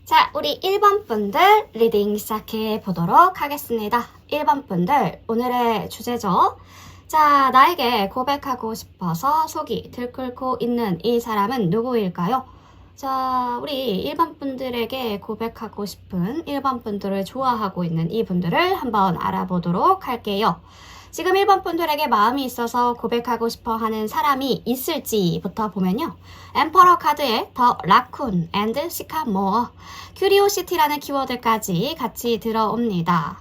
자, 우리 1번 분들 리딩 시작해 보도록 하겠습니다. 1번 분들, 오늘의 주제죠. 자, 나에게 고백하고 싶어서 속이 들끓고 있는 이 사람은 누구일까요? 자, 우리 1번 분들에게 고백하고 싶은 1번 분들을 좋아하고 있는 이 분들을 한번 알아보도록 할게요. 지금 1번 분들에게 마음이 있어서 고백하고 싶어 하는 사람이 있을지부터 보면요. 엠퍼러 카드에 더 라쿤 앤드 시카모어, 큐리오시티라는 키워드까지 같이 들어옵니다.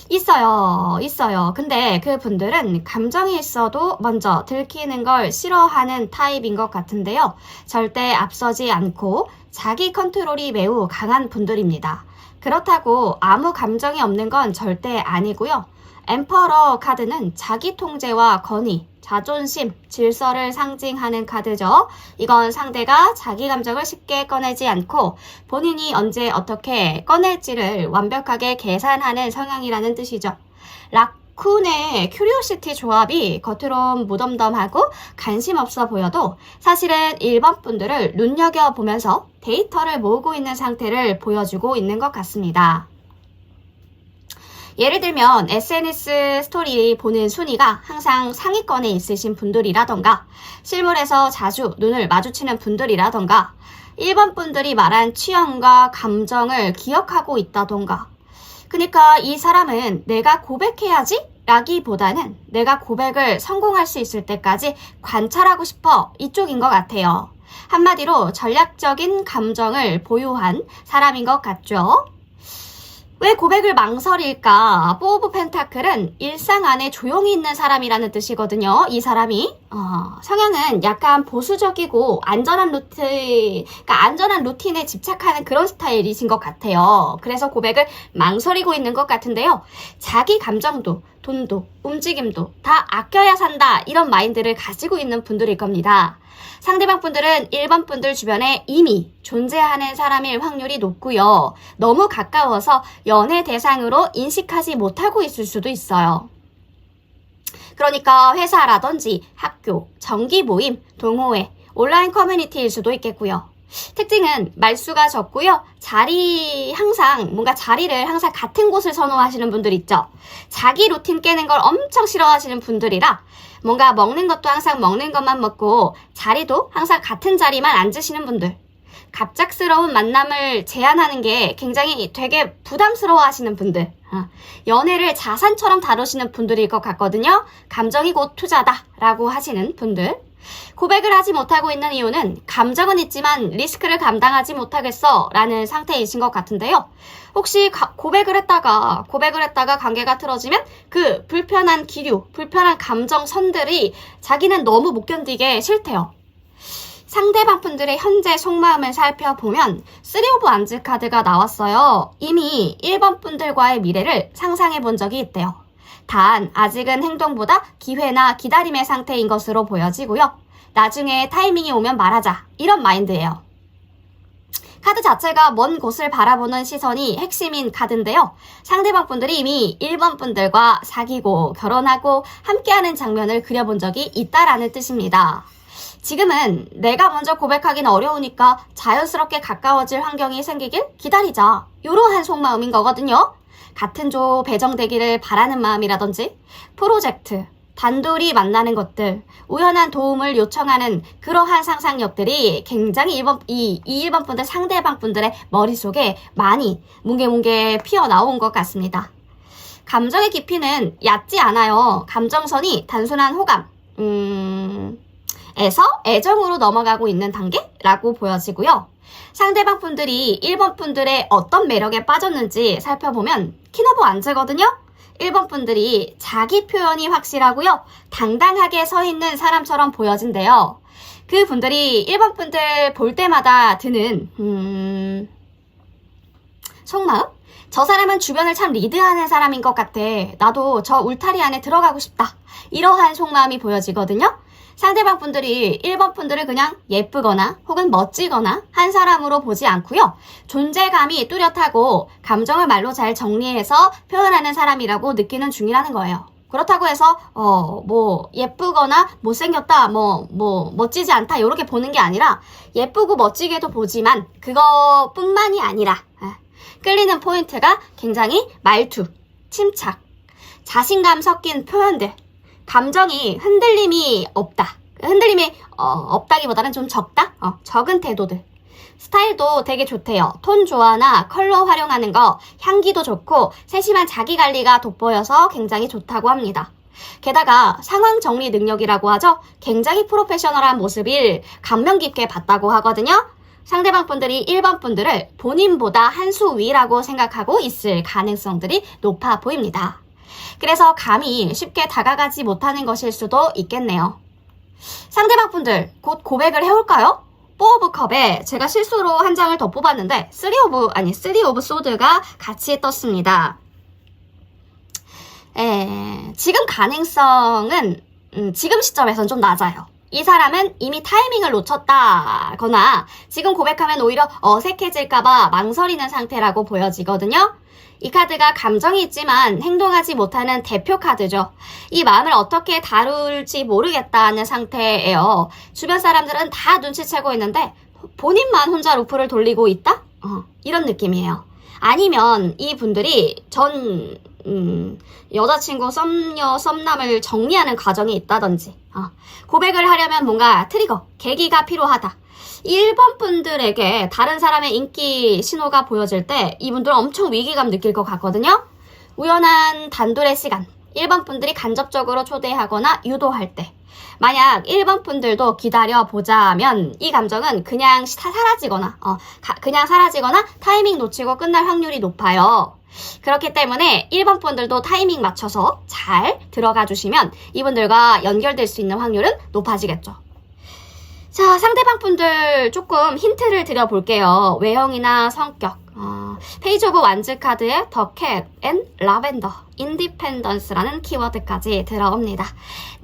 있어요. 근데 그 분들은 감정이 있어도 먼저 들키는 걸 싫어하는 타입인 것 같은데요. 절대 앞서지 않고 자기 컨트롤이 매우 강한 분들입니다. 그렇다고 아무 감정이 없는 건 절대 아니고요. 엠퍼러 카드는 자기 통제와 권위, 자존심, 질서를 상징하는 카드죠. 이건 상대가 자기 감정을 쉽게 꺼내지 않고 본인이 언제 어떻게 꺼낼지를 완벽하게 계산하는 성향이라는 뜻이죠. 라쿤의 큐리오시티 조합이 겉으론 무덤덤하고 관심 없어 보여도 사실은 1번 분들을 눈여겨보면서 데이터를 모으고 있는 상태를 보여주고 있는 것 같습니다. 예를 들면 SNS 스토리 보는 순위가 항상 상위권에 있으신 분들이라던가 실물에서 자주 눈을 마주치는 분들이라던가 1번 분들이 말한 취향과 감정을 기억하고 있다던가 그러니까 이 사람은 내가 고백해야지 라기보다는 내가 고백을 성공할 수 있을 때까지 관찰하고 싶어 이쪽인 것 같아요. 한마디로 전략적인 감정을 보유한 사람인 것 같죠? 왜 고백을 망설일까? 4 오브 펜타클은 일상 안에 조용히 있는 사람이라는 뜻이거든요. 이 사람이 성향은 약간 보수적이고 안전한 루틴에 집착하는 그런 스타일이신 것 같아요. 그래서 고백을 망설이고 있는 것 같은데요. 자기 감정도 돈도 움직임도 다 아껴야 산다 이런 마인드를 가지고 있는 분들일 겁니다. 상대방 분들은 1번 분들 주변에 이미 존재하는 사람일 확률이 높고요. 너무 가까워서 연애 대상으로 인식하지 못하고 있을 수도 있어요. 그러니까 회사라든지 학교, 정기 모임, 동호회, 온라인 커뮤니티일 수도 있겠고요. 특징은 말수가 적고요. 자리를 항상 같은 곳을 선호하시는 분들 있죠. 자기 루틴 깨는 걸 엄청 싫어하시는 분들이라 뭔가 먹는 것도 항상 먹는 것만 먹고 자리도 항상 같은 자리만 앉으시는 분들. 갑작스러운 만남을 제안하는 게 굉장히 되게 부담스러워 하시는 분들. 연애를 자산처럼 다루시는 분들일 것 같거든요. 감정이 곧 투자다 라고 하시는 분들. 고백을 하지 못하고 있는 이유는 감정은 있지만 리스크를 감당하지 못하겠어 라는 상태이신 것 같은데요. 혹시 고백을 했다가 관계가 틀어지면 그 불편한 기류, 불편한 감정선들이 자기는 너무 못 견디게 싫대요. 상대방 분들의 현재 속마음을 살펴보면 3 오브 완즈 카드가 나왔어요. 이미 1번 분들과의 미래를 상상해 본 적이 있대요. 단 아직은 행동보다 기회나 기다림의 상태인 것으로 보여지고요. 나중에 타이밍이 오면 말하자 이런 마인드예요. 카드 자체가 먼 곳을 바라보는 시선이 핵심인 카드인데요. 상대방 분들이 이미 1번 분들과 사귀고 결혼하고 함께하는 장면을 그려본 적이 있다라는 뜻입니다. 지금은 내가 먼저 고백하기는 어려우니까 자연스럽게 가까워질 환경이 생기길 기다리자 이러한 속마음인 거거든요. 같은 조 배정되기를 바라는 마음이라든지 프로젝트, 단둘이 만나는 것들, 우연한 도움을 요청하는 그러한 상상력들이 굉장히 1번 분들 상대방 분들의 머릿속에 많이 뭉게뭉게 피어나온 것 같습니다. 감정의 깊이는 얕지 않아요. 감정선이 단순한 호감, 에서 애정으로 넘어가고 있는 단계라고 보여지고요. 상대방 분들이 1번 분들의 어떤 매력에 빠졌는지 살펴보면 퀸 오브 완즈거든요. 1번 분들이 자기 표현이 확실하고요. 당당하게 서 있는 사람처럼 보여진대요. 그 분들이 1번 분들 볼 때마다 드는 속마음? 저 사람은 주변을 참 리드하는 사람인 것 같아. 나도 저 울타리 안에 들어가고 싶다. 이러한 속마음이 보여지거든요. 상대방 분들이 1번 분들을 그냥 예쁘거나 혹은 멋지거나 한 사람으로 보지 않고요. 존재감이 뚜렷하고 감정을 말로 잘 정리해서 표현하는 사람이라고 느끼는 중이라는 거예요. 그렇다고 해서 뭐 예쁘거나 못생겼다, 멋지지 않다 이렇게 보는 게 아니라 예쁘고 멋지게도 보지만 그것뿐만이 아니라 끌리는 포인트가 굉장히 말투, 침착, 자신감 섞인 표현들, 감정이 흔들림이 없다. 흔들림이 없다기보다는 좀 적다? 적은 태도들. 스타일도 되게 좋대요. 톤 조화나 컬러 활용하는 거, 향기도 좋고 세심한 자기관리가 돋보여서 굉장히 좋다고 합니다. 게다가 상황 정리 능력이라고 하죠. 굉장히 프로페셔널한 모습을 감명 깊게 봤다고 하거든요. 상대방 분들이 1번 분들을 본인보다 한 수 위라고 생각하고 있을 가능성들이 높아 보입니다. 그래서 감히 쉽게 다가가지 못하는 것일 수도 있겠네요. 상대방 분들 곧 고백을 해올까요? 4 오브 컵에 제가 실수로 한 장을 더 뽑았는데 3 오브 소드가 같이 떴습니다. 지금 가능성은 지금 시점에선 좀 낮아요. 이 사람은 이미 타이밍을 놓쳤다거나 지금 고백하면 오히려 어색해질까봐 망설이는 상태라고 보여지거든요. 이 카드가 감정이 있지만 행동하지 못하는 대표 카드죠. 이 마음을 어떻게 다룰지 모르겠다는 상태예요. 주변 사람들은 다 눈치채고 있는데 본인만 혼자 루프를 돌리고 있다? 이런 느낌이에요. 아니면 이 분들이 전 여자친구, 썸녀, 썸남을 정리하는 과정이 있다든지 고백을 하려면 뭔가 트리거, 계기가 필요하다. 1번 분들에게 다른 사람의 인기 신호가 보여질 때 이분들은 엄청 위기감 느낄 것 같거든요. 우연한 단둘의 시간, 1번 분들이 간접적으로 초대하거나 유도할 때 만약 1번 분들도 기다려보자면 이 감정은 그냥 사라지거나 타이밍 놓치고 끝날 확률이 높아요. 그렇기 때문에 1번 분들도 타이밍 맞춰서 잘 들어가 주시면 이분들과 연결될 수 있는 확률은 높아지겠죠. 자, 상대방 분들 조금 힌트를 드려볼게요. 외형이나 성격, 페이지 오브 완즈 카드에 더 캣 앤 라벤더, 인디펜던스라는 키워드까지 들어옵니다.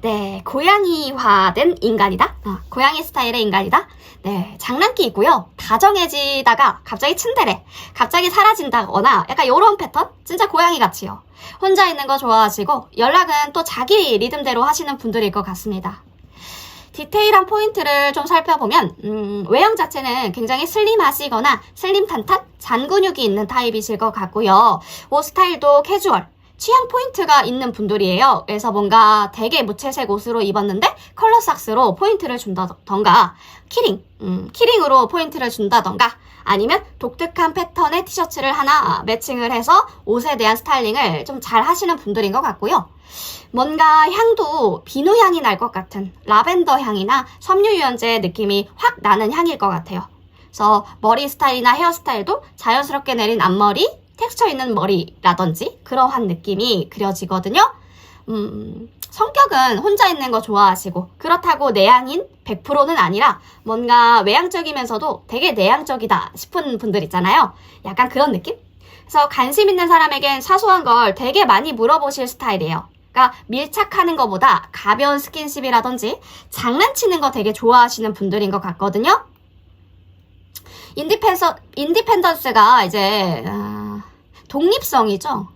네, 고양이화된 인간이다. 고양이 스타일의 인간이다. 네, 장난기 있고요. 다정해지다가 갑자기 츤데레, 갑자기 사라진다거나 약간 이런 패턴? 진짜 고양이 같이요. 혼자 있는 거 좋아하시고 연락은 또 자기 리듬대로 하시는 분들일 것 같습니다. 디테일한 포인트를 좀 살펴보면 외형 자체는 굉장히 슬림하시거나 슬림탄탄, 잔근육이 있는 타입이실 것 같고요. 옷 스타일도 캐주얼, 취향 포인트가 있는 분들이에요. 그래서 뭔가 되게 무채색 옷으로 입었는데 컬러 삭스로 포인트를 준다던가 키링으로 포인트를 준다던가 아니면 독특한 패턴의 티셔츠를 하나 매칭을 해서 옷에 대한 스타일링을 좀 잘 하시는 분들인 것 같고요. 뭔가 향도 비누 향이 날 것 같은 라벤더 향이나 섬유유연제 느낌이 확 나는 향일 것 같아요. 그래서 머리 스타일이나 헤어스타일도 자연스럽게 내린 앞머리, 텍스처 있는 머리라든지 그러한 느낌이 그려지거든요. 성격은 혼자 있는 거 좋아하시고 그렇다고 내향인 100%는 아니라 뭔가 외향적이면서도 되게 내향적이다 싶은 분들 있잖아요. 약간 그런 느낌? 그래서 관심 있는 사람에겐 사소한 걸 되게 많이 물어보실 스타일이에요. 그러니까 밀착하는 것보다 가벼운 스킨십이라든지 장난치는 거 되게 좋아하시는 분들인 것 같거든요. 인디펜던스가 이제 독립성이죠.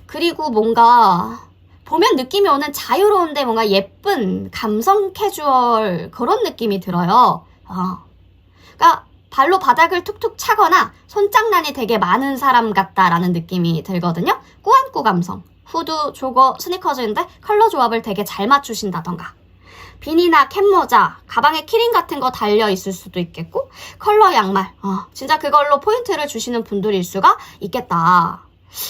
그리고 뭔가 보면 느낌이 오는 자유로운데 뭔가 예쁜 감성 캐주얼 그런 느낌이 들어요. 그러니까 발로 바닥을 툭툭 차거나 손장난이 되게 많은 사람 같다라는 느낌이 들거든요. 꾸안꾸 감성. 후드, 조거, 스니커즈인데 컬러 조합을 되게 잘 맞추신다던가 비니나 캡모자, 가방에 키링 같은 거 달려있을 수도 있겠고 컬러 양말, 진짜 그걸로 포인트를 주시는 분들일 수가 있겠다.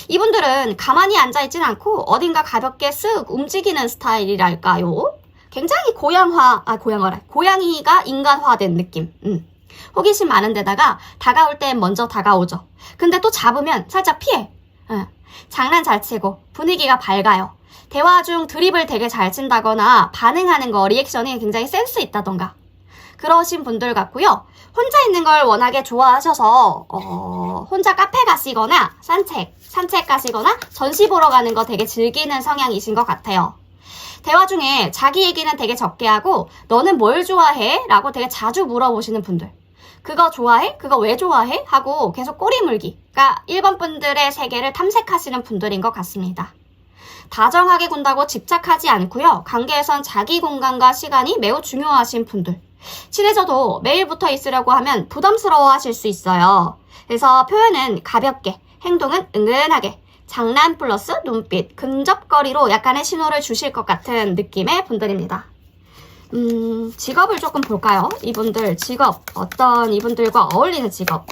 이분들은 가만히 앉아있진 않고 어딘가 가볍게 쓱 움직이는 스타일이랄까요? 굉장히 고양이가 인간화된 느낌. 호기심 많은 데다가 다가올 땐 먼저 다가오죠. 근데 또 잡으면 살짝 피해. 장난 잘 치고 분위기가 밝아요. 대화 중 드립을 되게 잘 친다거나 반응하는 거, 리액션이 굉장히 센스 있다던가 그러신 분들 같고요. 혼자 있는 걸 워낙에 좋아하셔서 혼자 카페 가시거나 산책 가시거나 전시 보러 가는 거 되게 즐기는 성향이신 것 같아요. 대화 중에 자기 얘기는 되게 적게 하고 너는 뭘 좋아해? 라고 되게 자주 물어보시는 분들. 그거 좋아해? 그거 왜 좋아해? 하고 계속 꼬리 물기. 그러니까 1번 분들의 세계를 탐색하시는 분들인 것 같습니다. 다정하게 군다고 집착하지 않고요. 관계에선 자기 공간과 시간이 매우 중요하신 분들. 친해져도 매일 붙어 있으려고 하면 부담스러워 하실 수 있어요. 그래서 표현은 가볍게, 행동은 은근하게, 장난 플러스 눈빛, 근접거리로 약간의 신호를 주실 것 같은 느낌의 분들입니다. 직업을 조금 볼까요? 이분들 직업, 어떤 이분들과 어울리는 직업.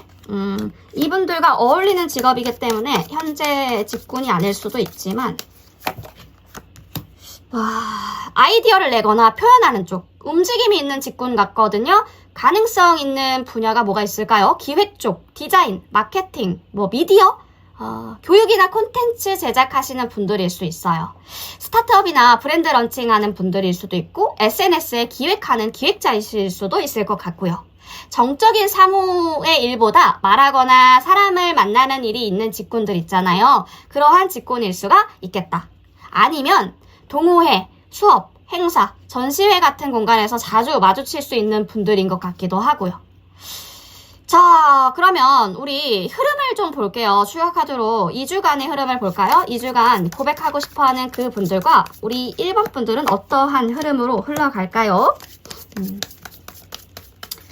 이분들과 어울리는 직업이기 때문에 현재 직군이 아닐 수도 있지만 아이디어를 내거나 표현하는 쪽, 움직임이 있는 직군 같거든요. 가능성 있는 분야가 뭐가 있을까요? 기획 쪽, 디자인, 마케팅, 미디어? 교육이나 콘텐츠 제작하시는 분들일 수 있어요. 스타트업이나 브랜드 런칭하는 분들일 수도 있고 SNS에 기획하는 기획자이실 수도 있을 것 같고요. 정적인 사무의 일보다 말하거나 사람을 만나는 일이 있는 직군들 있잖아요. 그러한 직군일 수가 있겠다. 아니면 동호회, 수업, 행사, 전시회 같은 공간에서 자주 마주칠 수 있는 분들인 것 같기도 하고요. 자, 그러면 우리 흐름을 좀 볼게요. 추가카드로 2주간의 흐름을 볼까요? 2주간 고백하고 싶어하는 그 분들과 우리 1번 분들은 어떠한 흐름으로 흘러갈까요?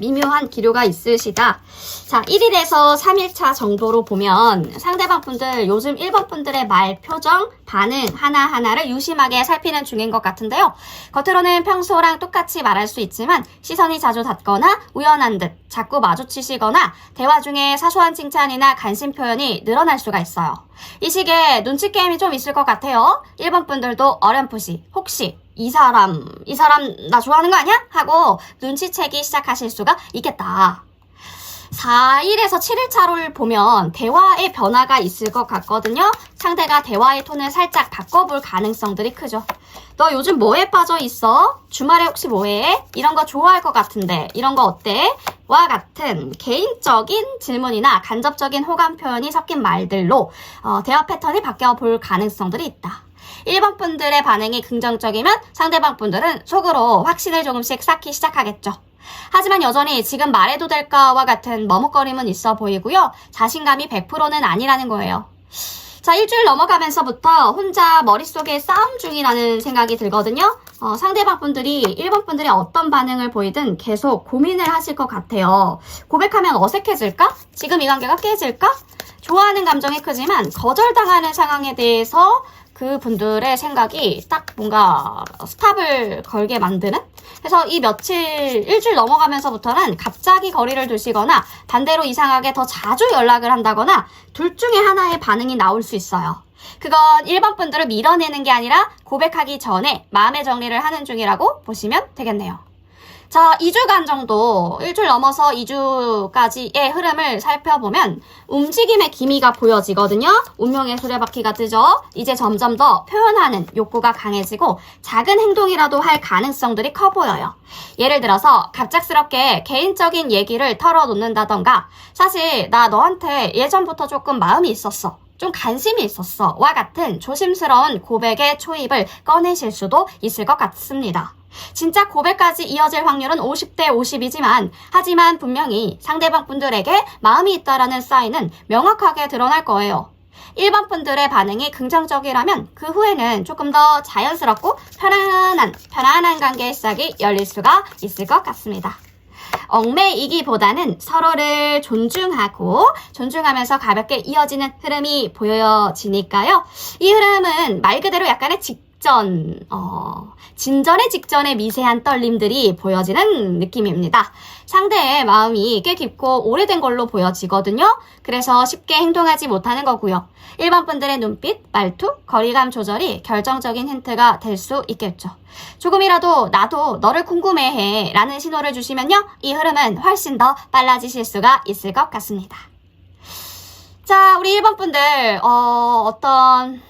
미묘한 기류가 있으시다. 자, 1일에서 3일차 정도로 보면 상대방 분들, 요즘 1번 분들의 말, 표정, 반응 하나하나를 유심하게 살피는 중인 것 같은데요. 겉으로는 평소랑 똑같이 말할 수 있지만 시선이 자주 닿거나 우연한 듯 자꾸 마주치시거나 대화 중에 사소한 칭찬이나 관심 표현이 늘어날 수가 있어요. 이 시기에 눈치 게임이 좀 있을 것 같아요. 1번 분들도 어렴풋이 혹시 이 사람 나 좋아하는 거 아니야? 하고 눈치채기 시작하실 수가 있겠다. 4일에서 7일차를 보면 대화의 변화가 있을 것 같거든요. 상대가 대화의 톤을 살짝 바꿔볼 가능성들이 크죠. 너 요즘 뭐에 빠져 있어? 주말에 혹시 뭐해? 이런 거 좋아할 것 같은데 이런 거 어때? 와 같은 개인적인 질문이나 간접적인 호감 표현이 섞인 말들로 대화 패턴이 바뀌어 볼 가능성들이 있다. 1번 분들의 반응이 긍정적이면 상대방 분들은 속으로 확신을 조금씩 쌓기 시작하겠죠. 하지만 여전히 지금 말해도 될까와 같은 머뭇거림은 있어 보이고요. 자신감이 100%는 아니라는 거예요. 자, 일주일 넘어가면서부터 혼자 머릿속에 싸움 중이라는 생각이 들거든요. 상대방 분들이 1번 분들이 어떤 반응을 보이든 계속 고민을 하실 것 같아요. 고백하면 어색해질까? 지금 이 관계가 깨질까? 좋아하는 감정이 크지만 거절당하는 상황에 대해서 그 분들의 생각이 딱 뭔가 스탑을 걸게 만드는? 그래서 이 일주일 넘어가면서부터는 갑자기 거리를 두시거나 반대로 이상하게 더 자주 연락을 한다거나 둘 중에 하나의 반응이 나올 수 있어요. 그건 1번 분들을 밀어내는 게 아니라 고백하기 전에 마음의 정리를 하는 중이라고 보시면 되겠네요. 자, 2주간 정도, 일주일 넘어서 2주까지의 흐름을 살펴보면 움직임의 기미가 보여지거든요. 운명의 수레바퀴가 뜨죠. 이제 점점 더 표현하는 욕구가 강해지고 작은 행동이라도 할 가능성들이 커 보여요. 예를 들어서 갑작스럽게 개인적인 얘기를 털어놓는다던가 사실 나 너한테 예전부터 조금 마음이 있었어. 좀 관심이 있었어. 와 같은 조심스러운 고백의 초입을 꺼내실 수도 있을 것 같습니다. 진짜 고백까지 이어질 확률은 50대 50이지만 하지만 분명히 상대방 분들에게 마음이 있다라는 사인은 명확하게 드러날 거예요. 1번 분들의 반응이 긍정적이라면 그 후에는 조금 더 자연스럽고 편안한 관계의 시작이 열릴 수가 있을 것 같습니다. 얽매이기보다는 서로를 존중하면서 가볍게 이어지는 흐름이 보여지니까요. 이 흐름은 말 그대로 약간의 진전의 직전의 미세한 떨림들이 보여지는 느낌입니다. 상대의 마음이 꽤 깊고 오래된 걸로 보여지거든요. 그래서 쉽게 행동하지 못하는 거고요. 1번 분들의 눈빛, 말투, 거리감 조절이 결정적인 힌트가 될 수 있겠죠. 조금이라도 나도 너를 궁금해해 라는 신호를 주시면요. 이 흐름은 훨씬 더 빨라지실 수가 있을 것 같습니다. 자, 우리 1번 분들 어떤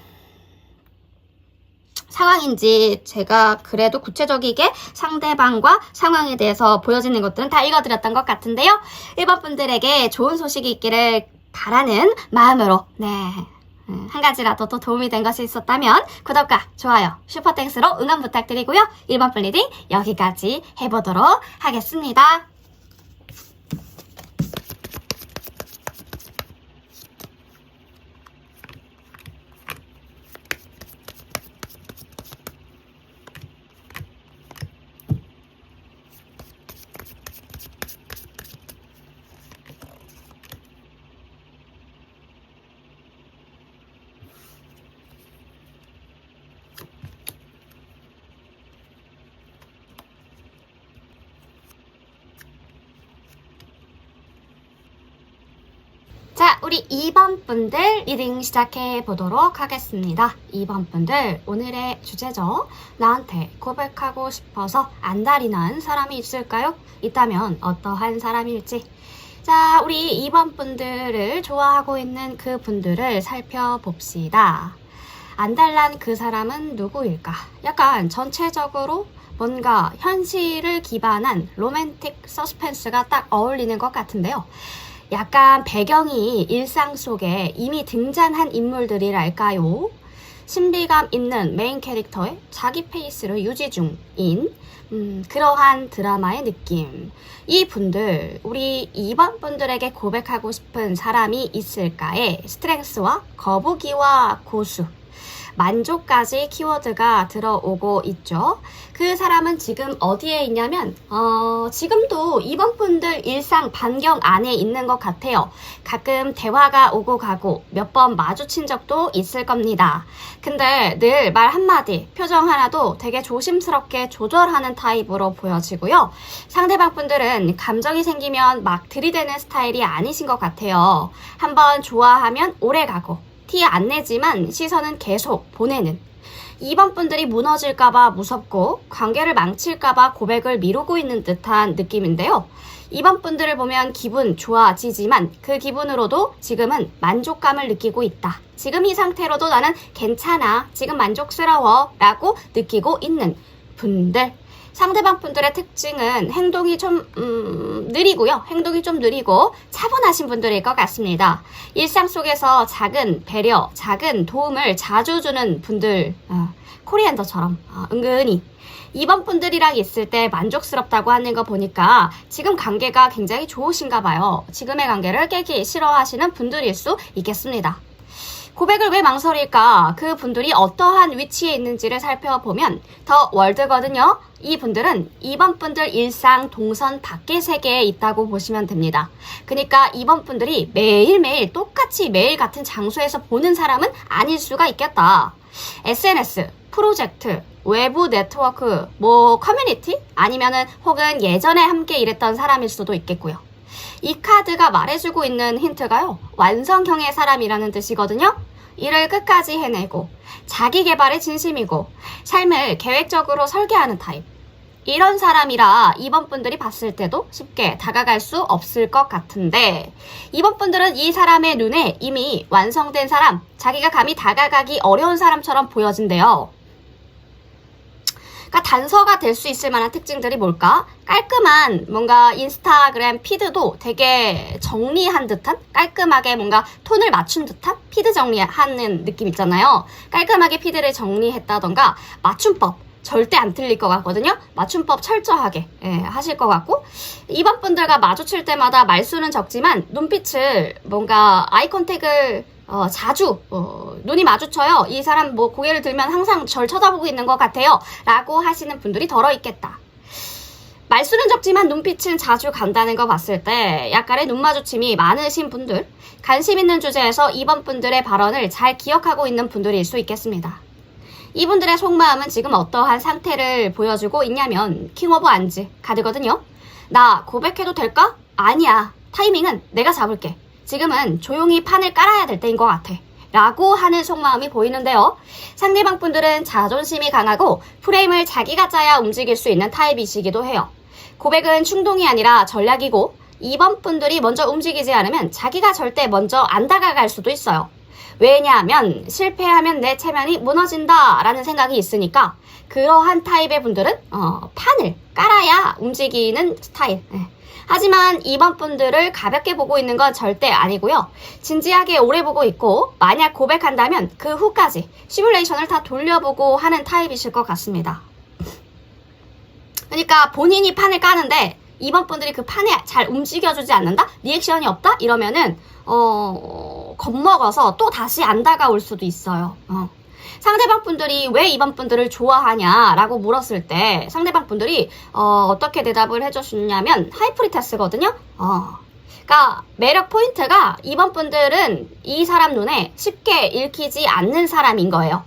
상황인지 제가 그래도 구체적이게 상대방과 상황에 대해서 보여지는 것들은 다 읽어드렸던 것 같은데요. 1번 분들에게 좋은 소식이 있기를 바라는 마음으로 한 가지라도 또 도움이 된 것이 있었다면 구독과 좋아요, 슈퍼땡스로 응원 부탁드리고요. 1번 분 리딩 여기까지 해보도록 하겠습니다. 자, 우리 2번 분들 리딩 시작해 보도록 하겠습니다. 2번 분들, 오늘의 주제죠. 나한테 고백하고 싶어서 안달이 난 사람이 있을까요? 있다면 어떠한 사람일지. 자, 우리 2번 분들을 좋아하고 있는 그 분들을 살펴봅시다. 안달난 그 사람은 누구일까? 약간 전체적으로 뭔가 현실을 기반한 로맨틱 서스펜스가 딱 어울리는 것 같은데요. 약간 배경이 일상 속에 이미 등장한 인물들이랄까요? 신비감 있는 메인 캐릭터의 자기 페이스를 유지 중인 그러한 드라마의 느낌. 이 분들, 우리 2번 분들에게 고백하고 싶은 사람이 있을까에 스트렝스와 거북이와 고수, 만족까지 키워드가 들어오고 있죠. 그 사람은 지금 어디에 있냐면 지금도 2번 분들 일상 반경 안에 있는 것 같아요. 가끔 대화가 오고 가고 몇 번 마주친 적도 있을 겁니다. 근데 늘 말 한마디, 표정 하나도 되게 조심스럽게 조절하는 타입으로 보여지고요. 상대방 분들은 감정이 생기면 막 들이대는 스타일이 아니신 것 같아요. 한번 좋아하면 오래가고 티 안 내지만 시선은 계속 보내는. 2번 분들이 무너질까봐 무섭고 관계를 망칠까봐 고백을 미루고 있는 듯한 느낌인데요. 2번 분들을 보면 기분 좋아지지만 그 기분으로도 지금은 만족감을 느끼고 있다. 지금 이 상태로도 나는 괜찮아, 지금 만족스러워 라고 느끼고 있는 분들. 상대방 분들의 특징은 행동이 좀 느리고요. 행동이 좀 느리고 차분하신 분들일 것 같습니다. 일상 속에서 작은 배려, 작은 도움을 자주 주는 분들, 코리안더처럼 은근히 2번 분들이랑 있을 때 만족스럽다고 하는 거 보니까 지금 관계가 굉장히 좋으신가 봐요. 지금의 관계를 깨기 싫어하시는 분들일 수 있겠습니다. 고백을 왜 망설일까? 그 분들이 어떠한 위치에 있는지를 살펴보면 더 월드거든요. 이 분들은 2번 분들 일상 동선 밖의 세계에 있다고 보시면 됩니다. 그러니까 2번 분들이 매일매일 똑같이 매일 같은 장소에서 보는 사람은 아닐 수가 있겠다. SNS, 프로젝트, 외부 네트워크, 커뮤니티? 아니면은 혹은 예전에 함께 일했던 사람일 수도 있겠고요. 이 카드가 말해주고 있는 힌트가요. 완성형의 사람이라는 뜻이거든요. 일을 끝까지 해내고 자기 개발에 진심이고 삶을 계획적으로 설계하는 타입. 이런 사람이라 2번 분들이 봤을 때도 쉽게 다가갈 수 없을 것 같은데 2번 분들은 이 사람의 눈에 이미 완성된 사람, 자기가 감히 다가가기 어려운 사람처럼 보여진대요. 그러니까 단서가 될 수 있을 만한 특징들이 뭘까? 깔끔한 뭔가 인스타그램 피드도 되게 정리한 듯한, 깔끔하게 뭔가 톤을 맞춘 듯한 피드 정리하는 느낌 있잖아요. 깔끔하게 피드를 정리했다던가 맞춤법 절대 안 틀릴 것 같거든요. 맞춤법 철저하게 하실 것 같고 2번 분들과 마주칠 때마다 말수는 적지만 눈빛을 뭔가 아이 컨택을 자주 눈이 마주쳐요. 이 사람 고개를 들면 항상 절 쳐다보고 있는 것 같아요 라고 하시는 분들이 덜어 있겠다. 말수는 적지만 눈빛은 자주 간다는 거 봤을 때 약간의 눈 마주침이 많으신 분들, 관심 있는 주제에서 2번 분들의 발언을 잘 기억하고 있는 분들일 수 있겠습니다. 이분들의 속마음은 지금 어떠한 상태를 보여주고 있냐면 킹 오브 안즈 카드거든요. 나 고백해도 될까? 아니야. 타이밍은 내가 잡을게. 지금은 조용히 판을 깔아야 될 때인 것 같아. 라고 하는 속마음이 보이는데요. 상대방 분들은 자존심이 강하고 프레임을 자기가 짜야 움직일 수 있는 타입이시기도 해요. 고백은 충동이 아니라 전략이고 2번 분들이 먼저 움직이지 않으면 자기가 절대 먼저 안 다가갈 수도 있어요. 왜냐하면 실패하면 내 체면이 무너진다 라는 생각이 있으니까 그러한 타입의 분들은 판을 깔아야 움직이는 스타일. 하지만 2번 분들을 가볍게 보고 있는 건 절대 아니고요. 진지하게 오래 보고 있고 만약 고백한다면 그 후까지 시뮬레이션을 다 돌려보고 하는 타입이실 것 같습니다. 그러니까 본인이 판을 까는데 2번 분들이 그 판에 잘 움직여주지 않는다? 리액션이 없다? 이러면은 겁먹어서 또 다시 안 다가올 수도 있어요. 상대방 분들이 왜 2번 분들을 좋아하냐라고 물었을 때 상대방 분들이 어떻게 대답을 해주셨냐면 하이프리테스거든요. 그러니까 매력 포인트가 2번 분들은 이 사람 눈에 쉽게 읽히지 않는 사람인 거예요.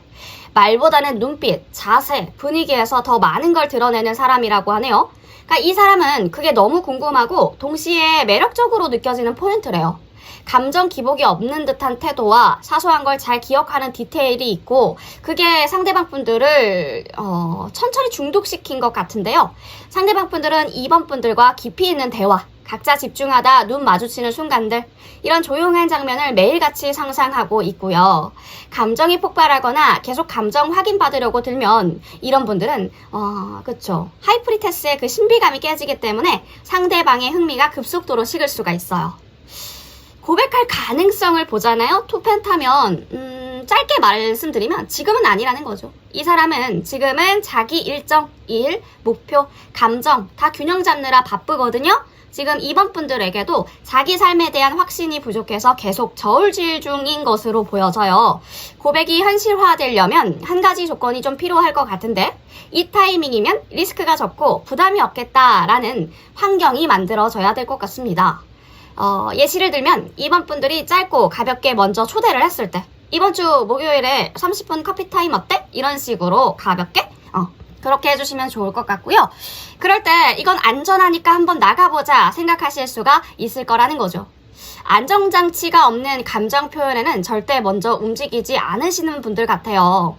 말보다는 눈빛, 자세, 분위기에서 더 많은 걸 드러내는 사람이라고 하네요. 그러니까 이 사람은 그게 너무 궁금하고 동시에 매력적으로 느껴지는 포인트래요. 감정 기복이 없는 듯한 태도와 사소한 걸 잘 기억하는 디테일이 있고 그게 상대방 분들을 천천히 중독시킨 것 같은데요. 상대방 분들은 2번 분들과 깊이 있는 대화, 각자 집중하다 눈 마주치는 순간들, 이런 조용한 장면을 매일같이 상상하고 있고요. 감정이 폭발하거나 계속 감정 확인받으려고 들면 이런 분들은 그쵸, 하이프리테스의 그 신비감이 깨지기 때문에 상대방의 흥미가 급속도로 식을 수가 있어요. 고백할 가능성을 보잖아요. 투펜타면 짧게 말씀드리면 지금은 아니라는 거죠. 이 사람은 지금은 자기 일정, 일, 목표, 감정 다 균형 잡느라 바쁘거든요. 지금 2번 분들에게도 자기 삶에 대한 확신이 부족해서 계속 저울질 중인 것으로 보여져요. 고백이 현실화되려면 한 가지 조건이 좀 필요할 것 같은데, 이 타이밍이면 리스크가 적고 부담이 없겠다라는 환경이 만들어져야 될 것 같습니다. 예시를 들면 2번 분들이 짧고 가볍게 먼저 초대를 했을 때, 이번 주 목요일에 30분 커피 타임 어때? 이런 식으로 가볍게 그렇게 해주시면 좋을 것 같고요. 그럴 때 이건 안전하니까 한번 나가보자 생각하실 수가 있을 거라는 거죠. 안정장치가 없는 감정 표현에는 절대 먼저 움직이지 않으시는 분들 같아요.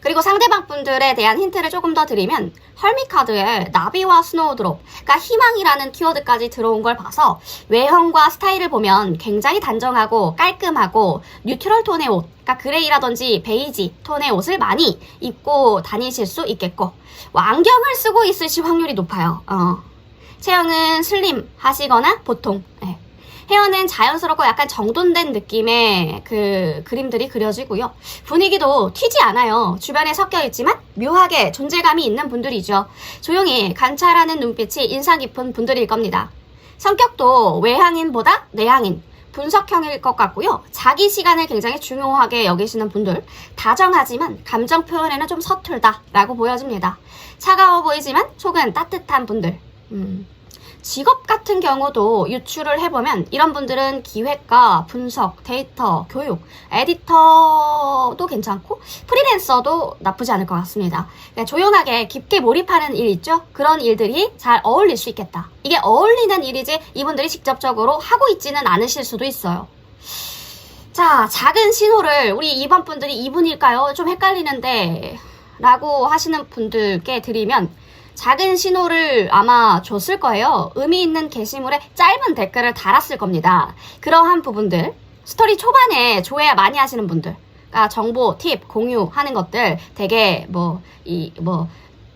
그리고 상대방 분들에 대한 힌트를 조금 더 드리면 헐미카드에 나비와 스노우드롭, 그러니까 희망이라는 키워드까지 들어온 걸 봐서 외형과 스타일을 보면 굉장히 단정하고 깔끔하고 뉴트럴 톤의 옷, 그러니까 그레이라든지 베이지 톤의 옷을 많이 입고 다니실 수 있겠고, 안경을 쓰고 있으실 확률이 높아요. 체형은 슬림 하시거나 보통, 헤어는 자연스럽고 약간 정돈된 느낌의 그 그림들이 그려지고요. 분위기도 튀지 않아요. 주변에 섞여 있지만 묘하게 존재감이 있는 분들이죠. 조용히 관찰하는 눈빛이 인상 깊은 분들일 겁니다. 성격도 외향인보다 내향인, 분석형일 것 같고요. 자기 시간을 굉장히 중요하게 여기시는 분들, 다정하지만 감정 표현에는 좀 서툴다라고 보여집니다. 차가워 보이지만 속은 따뜻한 분들. 직업 같은 경우도 유추를 해보면 이런 분들은 기획가, 분석, 데이터, 교육, 에디터도 괜찮고 프리랜서도 나쁘지 않을 것 같습니다. 그러니까 조용하게 깊게 몰입하는 일 있죠? 그런 일들이 잘 어울릴 수 있겠다. 이게 어울리는 일이지 이분들이 직접적으로 하고 있지는 않으실 수도 있어요. 자, 작은 신호를 우리 2번 분들이 이분일까요? 좀 헷갈리는데 라고 하시는 분들께 드리면, 작은 신호를 아마 줬을 거예요. 의미 있는 게시물에 짧은 댓글을 달았을 겁니다. 그러한 부분들, 스토리 초반에 조회 많이 하시는 분들, 그러니까 정보, 팁, 공유하는 것들, 되게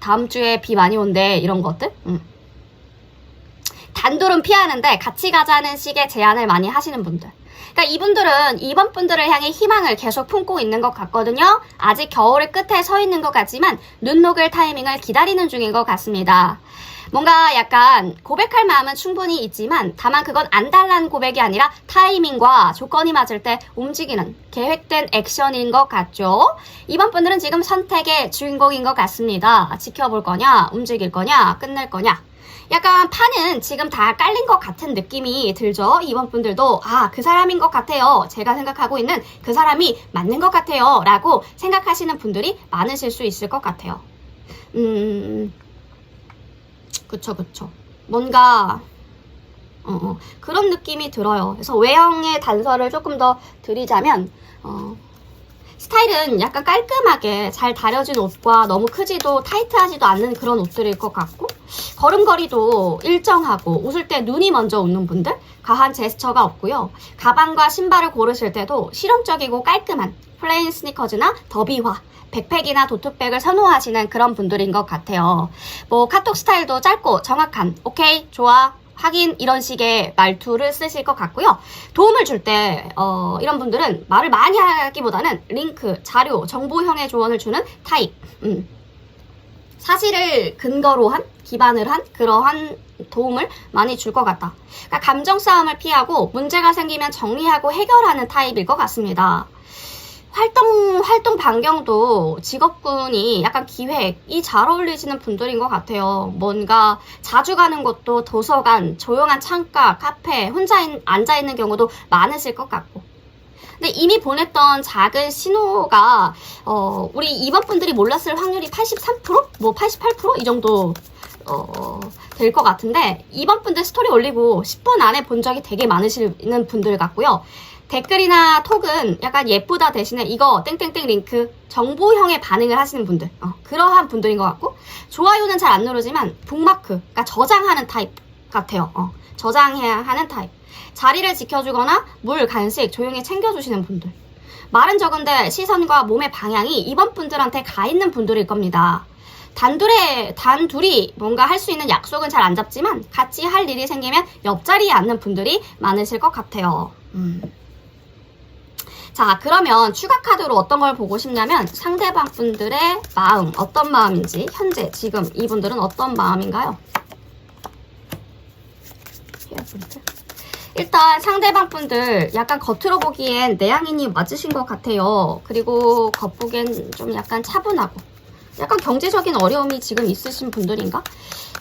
다음 주에 비 많이 온대 이런 것들, 단둘은 피하는데 같이 가자는 식의 제안을 많이 하시는 분들. 그러니까 이분들은 2번 분들을 향해 희망을 계속 품고 있는 것 같거든요. 아직 겨울의 끝에 서 있는 것 같지만 눈 녹을 타이밍을 기다리는 중인 것 같습니다. 뭔가 약간 고백할 마음은 충분히 있지만 다만 그건 안달난 고백이 아니라 타이밍과 조건이 맞을 때 움직이는 계획된 액션인 것 같죠. 2번 분들은 지금 선택의 주인공인 것 같습니다. 지켜볼 거냐, 움직일 거냐, 끝낼 거냐. 약간 판은 지금 다 깔린 것 같은 느낌이 들죠. 2번 분들도 그 사람인 것 같아요. 제가 생각하고 있는 그 사람이 맞는 것 같아요. 라고 생각하시는 분들이 많으실 수 있을 것 같아요. 그쵸. 뭔가 그런 느낌이 들어요. 그래서 외형의 단서를 조금 더 드리자면 스타일은 약간 깔끔하게 잘 다려진 옷과 너무 크지도 타이트하지도 않는 그런 옷들일 것 같고, 걸음걸이도 일정하고 웃을 때 눈이 먼저 웃는 분들, 과한 제스처가 없고요. 가방과 신발을 고르실 때도 실용적이고 깔끔한 플레인 스니커즈나 더비화, 백팩이나 도트백을 선호하시는 그런 분들인 것 같아요. 카톡 스타일도 짧고 정확한 오케이, 좋아, 하긴 이런 식의 말투를 쓰실 것 같고요. 도움을 줄 때 이런 분들은 말을 많이 하기보다는 링크, 자료, 정보형의 조언을 주는 타입. 사실을 근거로 한, 기반을 한 그러한 도움을 많이 줄 것 같다. 그러니까 감정 싸움을 피하고 문제가 생기면 정리하고 해결하는 타입일 것 같습니다. 활동 반경도 직업군이 약간 기획이 잘 어울리시는 분들인 것 같아요. 뭔가 자주 가는 곳도 도서관, 조용한 창가, 카페, 혼자 앉아있는 경우도 많으실 것 같고. 근데 이미 보냈던 작은 신호가 우리 2번 분들이 몰랐을 확률이 83%? 88%? 이 정도 될 것 같은데, 이번 분들 스토리 올리고 10분 안에 본 적이 되게 많으시는 분들 같고요. 댓글이나 톡은 약간 예쁘다 대신에 이거 땡땡땡 링크 정보형의 반응을 하시는 분들, 그러한 분들인 것 같고, 좋아요는 잘 안 누르지만 북마크, 그러니까 저장하는 타입 같아요. 저장해야 하는 타입. 자리를 지켜주거나 물, 간식 조용히 챙겨주시는 분들. 말은 적은데 시선과 몸의 방향이 이번 분들한테 가 있는 분들일 겁니다. 단둘이 뭔가 할 수 있는 약속은 잘 안 잡지만 같이 할 일이 생기면 옆자리에 앉는 분들이 많으실 것 같아요. 자, 그러면 추가 카드로 어떤 걸 보고 싶냐면 상대방 분들의 마음, 어떤 마음인지 현재 지금 이분들은 어떤 마음인가요? 일단 상대방 분들 약간 겉으로 보기엔 내향인이 맞으신 것 같아요. 그리고 겉보기엔 좀 약간 차분하고 약간 경제적인 어려움이 지금 있으신 분들인가?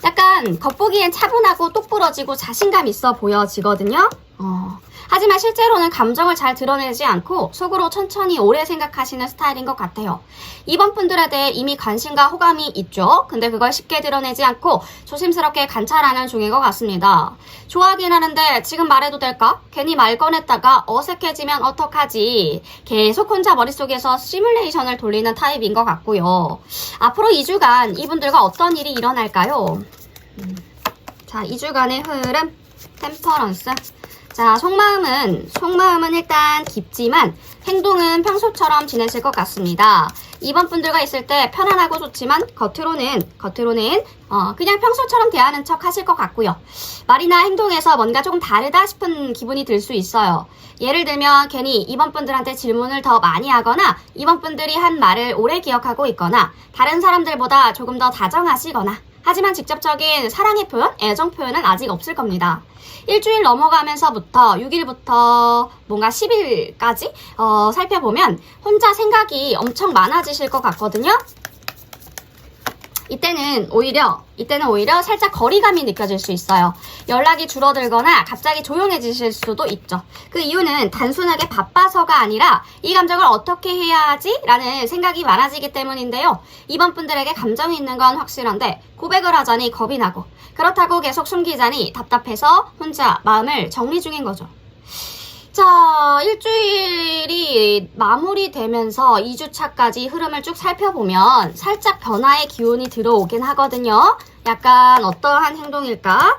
약간 겉보기엔 차분하고 똑부러지고 자신감 있어 보여지거든요. 하지만 실제로는 감정을 잘 드러내지 않고 속으로 천천히 오래 생각하시는 스타일인 것 같아요. 이번 분들에 대해 이미 관심과 호감이 있죠. 근데 그걸 쉽게 드러내지 않고 조심스럽게 관찰하는 중인 것 같습니다. 좋아하긴 하는데 지금 말해도 될까? 괜히 말 꺼냈다가 어색해지면 어떡하지? 계속 혼자 머릿속에서 시뮬레이션을 돌리는 타입인 것 같고요. 앞으로 2주간 이분들과 어떤 일이 일어날까요? 자, 2주간의 흐름, 템퍼런스. 자, 속마음은 일단 깊지만 행동은 평소처럼 지내실 것 같습니다. 이번 분들과 있을 때 편안하고 좋지만 겉으로는 그냥 평소처럼 대하는 척 하실 것 같고요. 말이나 행동에서 뭔가 조금 다르다 싶은 기분이 들 수 있어요. 예를 들면 괜히 이번 분들한테 질문을 더 많이 하거나 이번 분들이 한 말을 오래 기억하고 있거나 다른 사람들보다 조금 더 다정하시거나 하지만 직접적인 사랑의 표현, 애정 표현은 아직 없을 겁니다. 일주일 넘어가면서부터 6일부터 뭔가 10일까지 살펴보면 혼자 생각이 엄청 많아지실 것 같거든요. 이때는 오히려 살짝 거리감이 느껴질 수 있어요. 연락이 줄어들거나 갑자기 조용해지실 수도 있죠. 그 이유는 단순하게 바빠서가 아니라 이 감정을 어떻게 해야 하지? 라는 생각이 많아지기 때문인데요. 이번 분들에게 감정이 있는 건 확실한데 고백을 하자니 겁이 나고 그렇다고 계속 숨기자니 답답해서 혼자 마음을 정리 중인 거죠. 자, 일주일이 마무리되면서 2주차까지 흐름을 쭉 살펴보면 살짝 변화의 기운이 들어오긴 하거든요. 약간 어떠한 행동일까?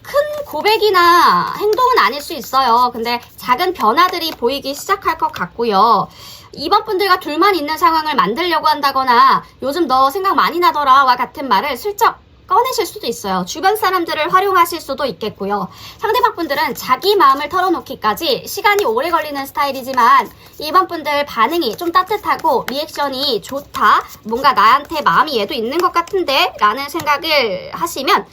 큰 고백이나 행동은 아닐 수 있어요. 근데 작은 변화들이 보이기 시작할 것 같고요. 이번 분들과 둘만 있는 상황을 만들려고 한다거나 요즘 너 생각 많이 나더라와 같은 말을 슬쩍 꺼내실 수도 있어요. 주변 사람들을 활용하실 수도 있겠고요. 상대방 분들은 자기 마음을 털어놓기까지 시간이 오래 걸리는 스타일이지만 이번 분들 반응이 좀 따뜻하고 리액션이 좋다. 뭔가 나한테 마음이 얘도 있는 것 같은데 라는 생각을 하시면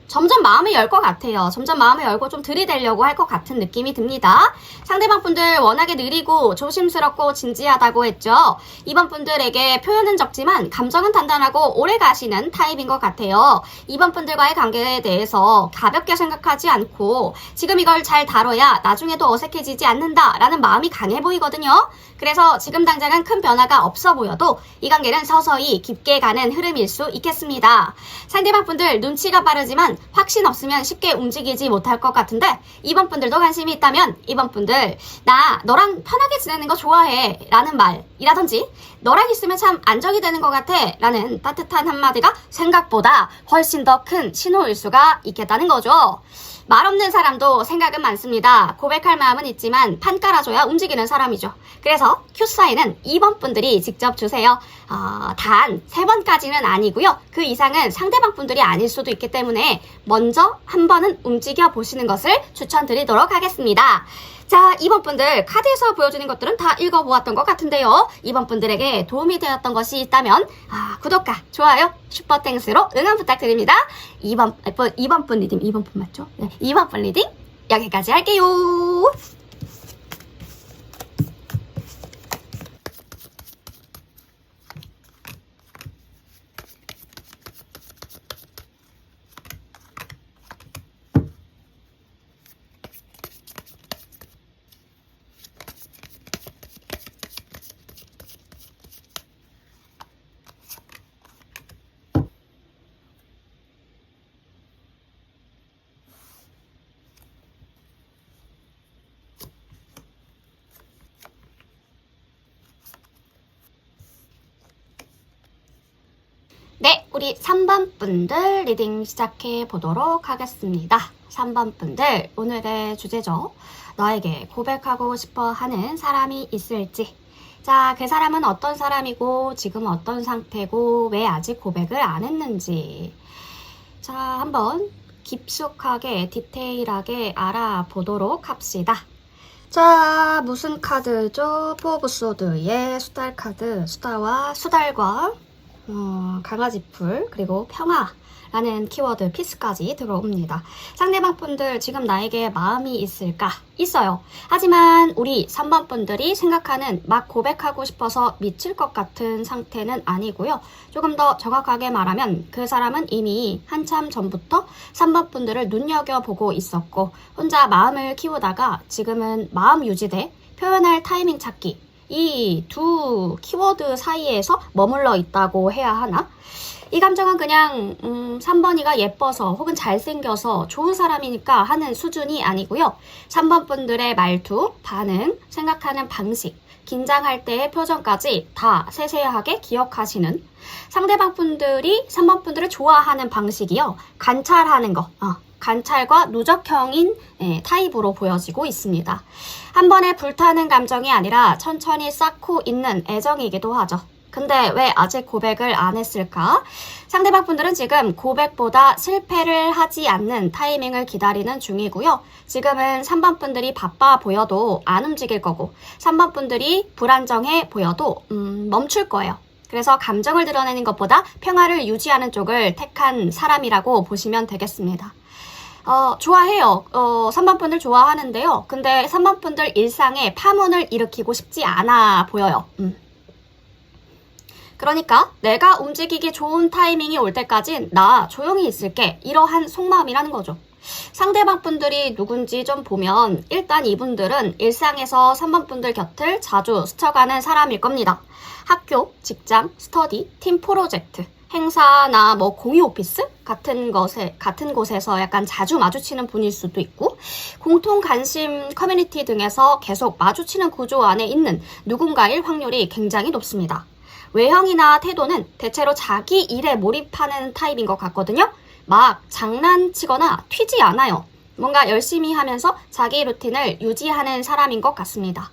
점점 마음을 열 것 같아요. 점점 마음을 열고 좀 들이대려고 할 것 같은 느낌이 듭니다. 상대방 분들 워낙에 느리고 조심스럽고 진지하다고 했죠. 이번 분들에게 표현은 적지만 감정은 단단하고 오래 가시는 타입인 것 같아요. 이번 분들과의 관계에 대해서 가볍게 생각하지 않고 지금 이걸 잘 다뤄야 나중에도 어색해지지 않는다라는 마음이 강해 보이거든요. 그래서 지금 당장은 큰 변화가 없어 보여도 이 관계는 서서히 깊게 가는 흐름일 수 있겠습니다. 상대방 분들 눈치가 빠르지만 확신 없으면 쉽게 움직이지 못할 것 같은데 이번 분들도 관심이 있다면 이번 분들 나 너랑 편하게 지내는 거 좋아해 라는 말이라든지 너랑 있으면 참 안정이 되는 것 같아 라는 따뜻한 한마디가 생각보다 훨씬 더 큰 신호일 수가 있겠다는 거죠. 말 없는 사람도 생각은 많습니다. 고백할 마음은 있지만 판 깔아줘야 움직이는 사람이죠. 그래서 큐사인은 2번 분들이 직접 주세요. 단 3번까지는 아니고요. 그 이상은 상대방 분들이 아닐 수도 있기 때문에 먼저 한 번은 움직여 보시는 것을 추천드리도록 하겠습니다. 자, 2번 분들 카드에서 보여주는 것들은 다 읽어보았던 것 같은데요. 2번 분들에게 도움이 되었던 것이 있다면 구독과 좋아요, 슈퍼땡스로 응원 부탁드립니다. 2번 분 리딩, 2번 분 맞죠? 네, 2번 분 리딩 여기까지 할게요. 네, 우리 3번 분들 리딩 시작해 보도록 하겠습니다. 3번 분들, 오늘의 주제죠. 너에게 고백하고 싶어 하는 사람이 있을지. 자, 그 사람은 어떤 사람이고, 지금 어떤 상태고, 왜 아직 고백을 안 했는지. 자, 한번 깊숙하게, 디테일하게 알아보도록 합시다. 자, 무슨 카드죠? 포 오브 소드의 수달 카드, 수다와 수달과 강아지풀, 그리고 평화라는 키워드 피스까지 들어옵니다. 상대방 분들 지금 나에게 마음이 있을까? 있어요. 하지만 우리 3번 분들이 생각하는 막 고백하고 싶어서 미칠 것 같은 상태는 아니고요. 조금 더 정확하게 말하면 그 사람은 이미 한참 전부터 3번 분들을 눈여겨보고 있었고 혼자 마음을 키우다가 지금은 마음 유지대 표현할 타이밍 찾기 이 두 키워드 사이에서 머물러 있다고 해야 하나? 이 감정은 그냥 3번이가 예뻐서 혹은 잘생겨서 좋은 사람이니까 하는 수준이 아니고요. 3번 분들의 말투, 반응, 생각하는 방식, 긴장할 때의 표정까지 다 세세하게 기억하시는 상대방 분들이 3번 분들을 좋아하는 방식이요. 관찰하는 거. 관찰과 누적형인 타입으로 보여지고 있습니다. 한 번에 불타는 감정이 아니라 천천히 쌓고 있는 애정이기도 하죠. 근데 왜 아직 고백을 안 했을까? 상대방 분들은 지금 고백보다 실패를 하지 않는 타이밍을 기다리는 중이고요. 지금은 3번 분들이 바빠 보여도 안 움직일 거고 3번 분들이 불안정해 보여도 멈출 거예요. 그래서 감정을 드러내는 것보다 평화를 유지하는 쪽을 택한 사람이라고 보시면 되겠습니다. 좋아해요. 3번 분들 좋아하는데요. 근데 3번 분들 일상에 파문을 일으키고 싶지 않아 보여요. 그러니까 내가 움직이기 좋은 타이밍이 올 때까진 나 조용히 있을게. 이러한 속마음이라는 거죠. 상대방 분들이 누군지 좀 보면 일단 이분들은 일상에서 3번 분들 곁을 자주 스쳐가는 사람일 겁니다. 학교, 직장, 스터디, 팀 프로젝트, 행사나 뭐 공유 오피스 같은 곳에서 약간 자주 마주치는 분일 수도 있고 공통 관심 커뮤니티 등에서 계속 마주치는 구조 안에 있는 누군가일 확률이 굉장히 높습니다. 외형이나 태도는 대체로 자기 일에 몰입하는 타입인 것 같거든요. 막 장난치거나 튀지 않아요. 뭔가 열심히 하면서 자기 루틴을 유지하는 사람인 것 같습니다.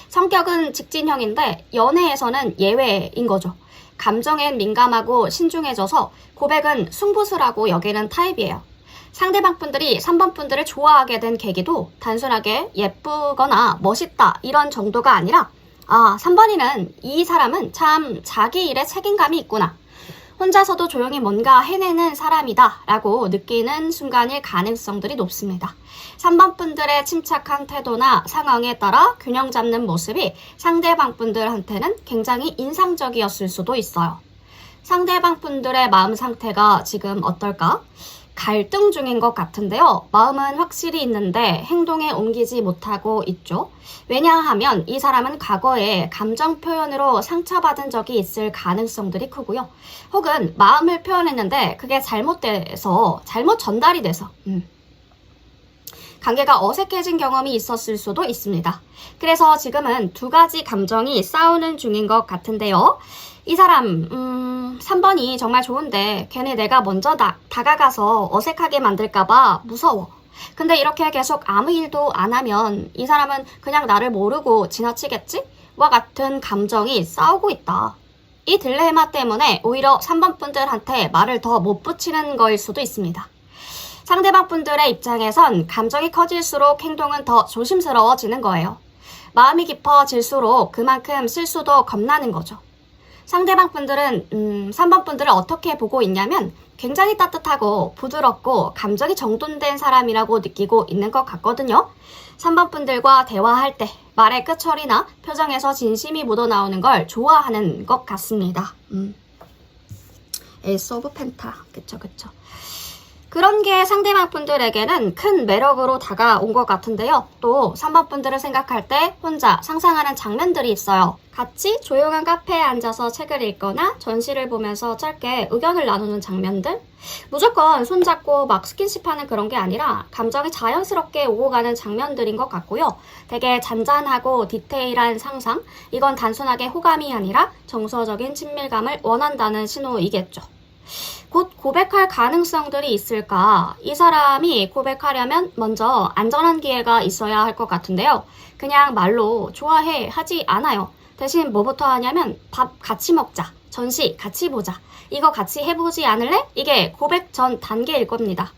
성격은 직진형인데 연애에서는 예외인 거죠. 감정엔 민감하고 신중해져서 고백은 승부수라고 여기는 타입이에요. 상대방 분들이 3번 분들을 좋아하게 된 계기도 단순하게 예쁘거나 멋있다 이런 정도가 아니라 3번이는 이 사람은 참 자기 일에 책임감이 있구나. 혼자서도 조용히 뭔가 해내는 사람이다 라고 느끼는 순간일 가능성들이 높습니다. 3번 분들의 침착한 태도나 상황에 따라 균형 잡는 모습이 상대방 분들한테는 굉장히 인상적이었을 수도 있어요. 상대방 분들의 마음 상태가 지금 어떨까? 갈등 중인 것 같은데요. 마음은 확실히 있는데 행동에 옮기지 못하고 있죠. 왜냐하면 이 사람은 과거에 감정 표현으로 상처받은 적이 있을 가능성들이 크고요. 혹은 마음을 표현했는데 그게 잘못 전달이 돼서 관계가 어색해진 경험이 있었을 수도 있습니다. 그래서 지금은 두 가지 감정이 싸우는 중인 것 같은데요. 이 사람 3번이 정말 좋은데 괜히 내가 먼저 다가가서 어색하게 만들까봐 무서워. 근데 이렇게 계속 아무 일도 안 하면 이 사람은 그냥 나를 모르고 지나치겠지? 와 같은 감정이 싸우고 있다. 이 딜레마 때문에 오히려 3번 분들한테 말을 더 못 붙이는 거일 수도 있습니다. 상대방 분들의 입장에선 감정이 커질수록 행동은 더 조심스러워지는 거예요. 마음이 깊어질수록 그만큼 실수도 겁나는 거죠. 상대방 분들은 3번 분들을 어떻게 보고 있냐면 굉장히 따뜻하고 부드럽고 감정이 정돈된 사람이라고 느끼고 있는 것 같거든요. 3번 분들과 대화할 때 말의 끝처리나 표정에서 진심이 묻어나오는 걸 좋아하는 것 같습니다. 에이스 오브 펜타. 그쵸. 그런 게 상대방 분들에게는 큰 매력으로 다가온 것 같은데요. 또 3번 분들을 생각할 때 혼자 상상하는 장면들이 있어요. 같이 조용한 카페에 앉아서 책을 읽거나 전시를 보면서 짧게 의견을 나누는 장면들? 무조건 손잡고 막 스킨십하는 그런 게 아니라 감정이 자연스럽게 오고 가는 장면들인 것 같고요. 되게 잔잔하고 디테일한 상상? 이건 단순하게 호감이 아니라 정서적인 친밀감을 원한다는 신호이겠죠. 곧 고백할 가능성들이 있을까? 이 사람이 고백하려면 먼저 안전한 기회가 있어야 할 것 같은데요. 그냥 말로 좋아해 하지 않아요. 대신 뭐부터 하냐면 밥 같이 먹자, 전시 같이 보자, 이거 같이 해보지 않을래? 이게 고백 전 단계일 겁니다.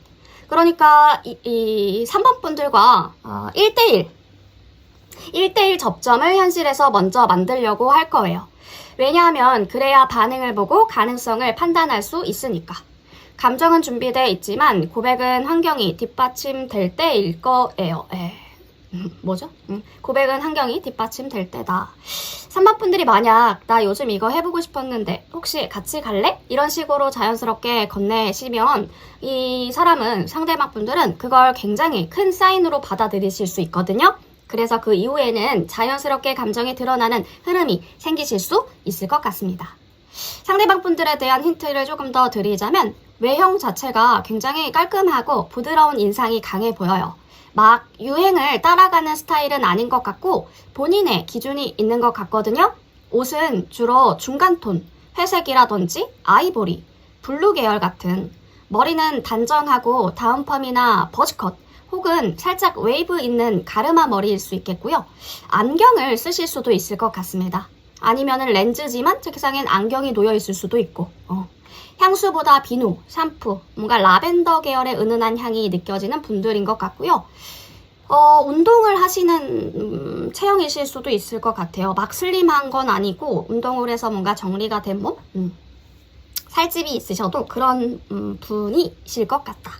그러니까 이 3번 분들과 1대1 접점을 현실에서 먼저 만들려고 할 거예요. 왜냐하면 그래야 반응을 보고 가능성을 판단할 수 있으니까. 감정은 준비되어 있지만 고백은 환경이 뒷받침될 때일 거예요. 뭐죠? 고백은 환경이 뒷받침될 때다. 3번 분들이 만약 나 요즘 이거 해보고 싶었는데 혹시 같이 갈래? 이런 식으로 자연스럽게 건네시면 이 사람은 상대방 분들은 그걸 굉장히 큰 사인으로 받아들이실 수 있거든요. 그래서 그 이후에는 자연스럽게 감정이 드러나는 흐름이 생기실 수 있을 것 같습니다. 상대방 분들에 대한 힌트를 조금 더 드리자면 외형 자체가 굉장히 깔끔하고 부드러운 인상이 강해 보여요. 막 유행을 따라가는 스타일은 아닌 것 같고 본인의 기준이 있는 것 같거든요. 옷은 주로 중간톤, 회색이라든지 아이보리, 블루 계열 같은, 머리는 단정하고 다운펌이나 버즈컷 혹은 살짝 웨이브 있는 가르마 머리일 수 있겠고요. 안경을 쓰실 수도 있을 것 같습니다. 아니면은 렌즈지만 책상엔 안경이 놓여 있을 수도 있고. 향수보다 비누, 샴푸, 뭔가 라벤더 계열의 은은한 향이 느껴지는 분들인 것 같고요. 운동을 하시는 체형이실 수도 있을 것 같아요. 막 슬림한 건 아니고 운동을 해서 뭔가 정리가 된 몸? 살집이 있으셔도 그런 분이실 것 같다.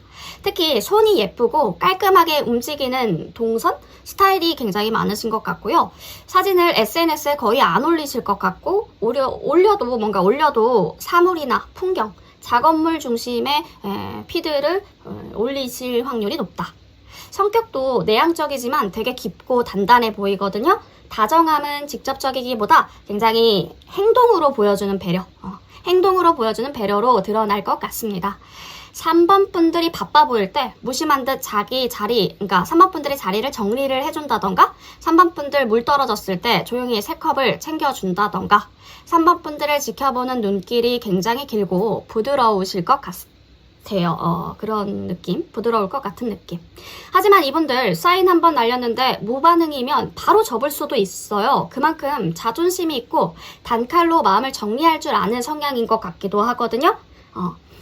특히 손이 예쁘고 깔끔하게 움직이는 동선 스타일이 굉장히 많으신 것 같고요. 사진을 SNS에 거의 안 올리실 것 같고 올려도 사물이나 풍경, 작업물 중심의 피드를 올리실 확률이 높다. 성격도 내향적이지만 되게 깊고 단단해 보이거든요. 다정함은 직접적이기보다 굉장히 행동으로 보여주는 배려로 드러날 것 같습니다. 3번 분들이 바빠 보일 때 무심한 듯 자기 자리, 그러니까 3번 분들이 자리를 정리를 해준다던가 3번 분들 물 떨어졌을 때 조용히 3컵을 챙겨준다던가 3번 분들을 지켜보는 눈길이 굉장히 길고 부드러우실 것 같아요. 그런 느낌, 부드러울 것 같은 느낌. 하지만 이분들 사인 한번 날렸는데 무반응이면 바로 접을 수도 있어요. 그만큼 자존심이 있고 단칼로 마음을 정리할 줄 아는 성향인 것 같기도 하거든요.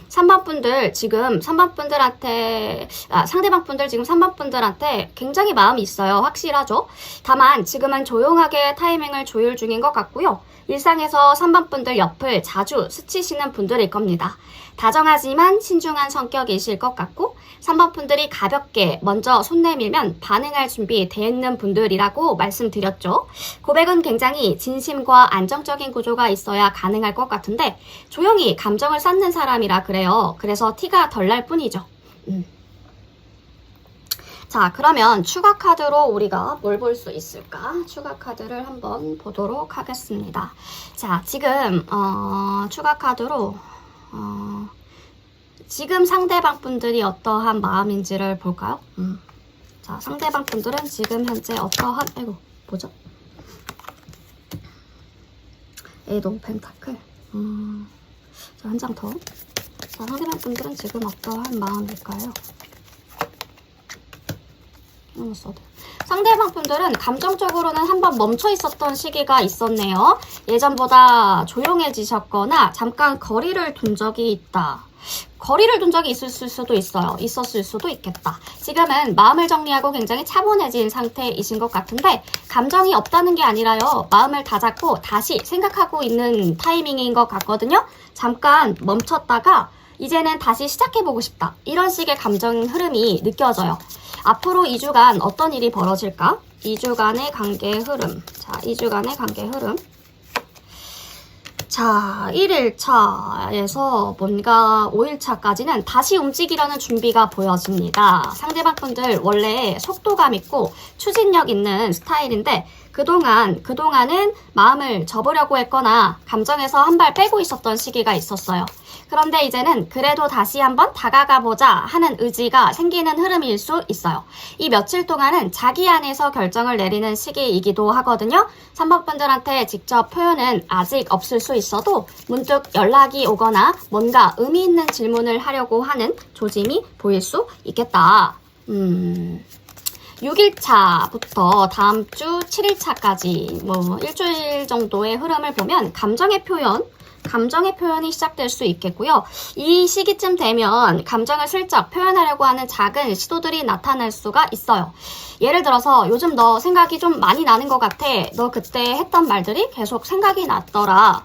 3번 분들 지금 3번 분들한테 상대방 분들 지금 3번 분들한테 굉장히 마음이 있어요. 확실하죠? 다만 지금은 조용하게 타이밍을 조율 중인 것 같고요. 일상에서 3번 분들 옆을 자주 스치시는 분들일 겁니다. 다정하지만 신중한 성격이실 것 같고 3번 분들이 가볍게 먼저 손 내밀면 반응할 준비 돼 있는 분들이라고 말씀드렸죠. 고백은 굉장히 진심과 안정적인 구조가 있어야 가능할 것 같은데 조용히 감정을 쌓는 사람이라 그래요. 그래서 티가 덜 날 뿐이죠. 자, 그러면 추가 카드로 우리가 뭘 볼 수 있을까? 추가 카드를 한번 보도록 하겠습니다. 자, 지금 추가 카드로 지금 상대방 분들이 어떠한 마음인지를 볼까요? 자, 상대방 분들은 지금 현재 어떠한 뭐죠? 에이도 펜타클. 자, 한 장 더. 자, 상대방 분들은 지금 어떠한 마음일까요? 상대방 분들은 감정적으로는 한번 멈춰 있었던 시기가 있었네요. 예전보다 조용해지셨거나 잠깐 거리를 둔 적이 있다. 거리를 둔 적이 있었을 수도 있겠다. 지금은 마음을 정리하고 굉장히 차분해진 상태이신 것 같은데 감정이 없다는 게 아니라요. 마음을 다잡고 다시 생각하고 있는 타이밍인 것 같거든요. 잠깐 멈췄다가 이제는 다시 시작해보고 싶다. 이런 식의 감정 흐름이 느껴져요. 앞으로 2주간 어떤 일이 벌어질까? 2주간의 관계 흐름. 자, 2주간의 관계 흐름. 자, 1일차에서 뭔가 5일차까지는 다시 움직이려는 준비가 보여집니다. 상대방 분들 원래 속도감 있고 추진력 있는 스타일인데 그동안은 마음을 접으려고 했거나 감정에서 한 발 빼고 있었던 시기가 있었어요. 그런데 이제는 그래도 다시 한번 다가가보자 하는 의지가 생기는 흐름일 수 있어요. 이 며칠 동안은 자기 안에서 결정을 내리는 시기이기도 하거든요. 3번 분들한테 직접 표현은 아직 없을 수 있어도 문득 연락이 오거나 뭔가 의미 있는 질문을 하려고 하는 조짐이 보일 수 있겠다. 6일차부터 다음 주 7일차까지 일주일 정도의 흐름을 보면 감정의 표현이 시작될 수 있겠고요. 이 시기쯤 되면 감정을 슬쩍 표현하려고 하는 작은 시도들이 나타날 수가 있어요. 예를 들어서 요즘 너 생각이 좀 많이 나는 것 같아. 너 그때 했던 말들이 계속 생각이 났더라.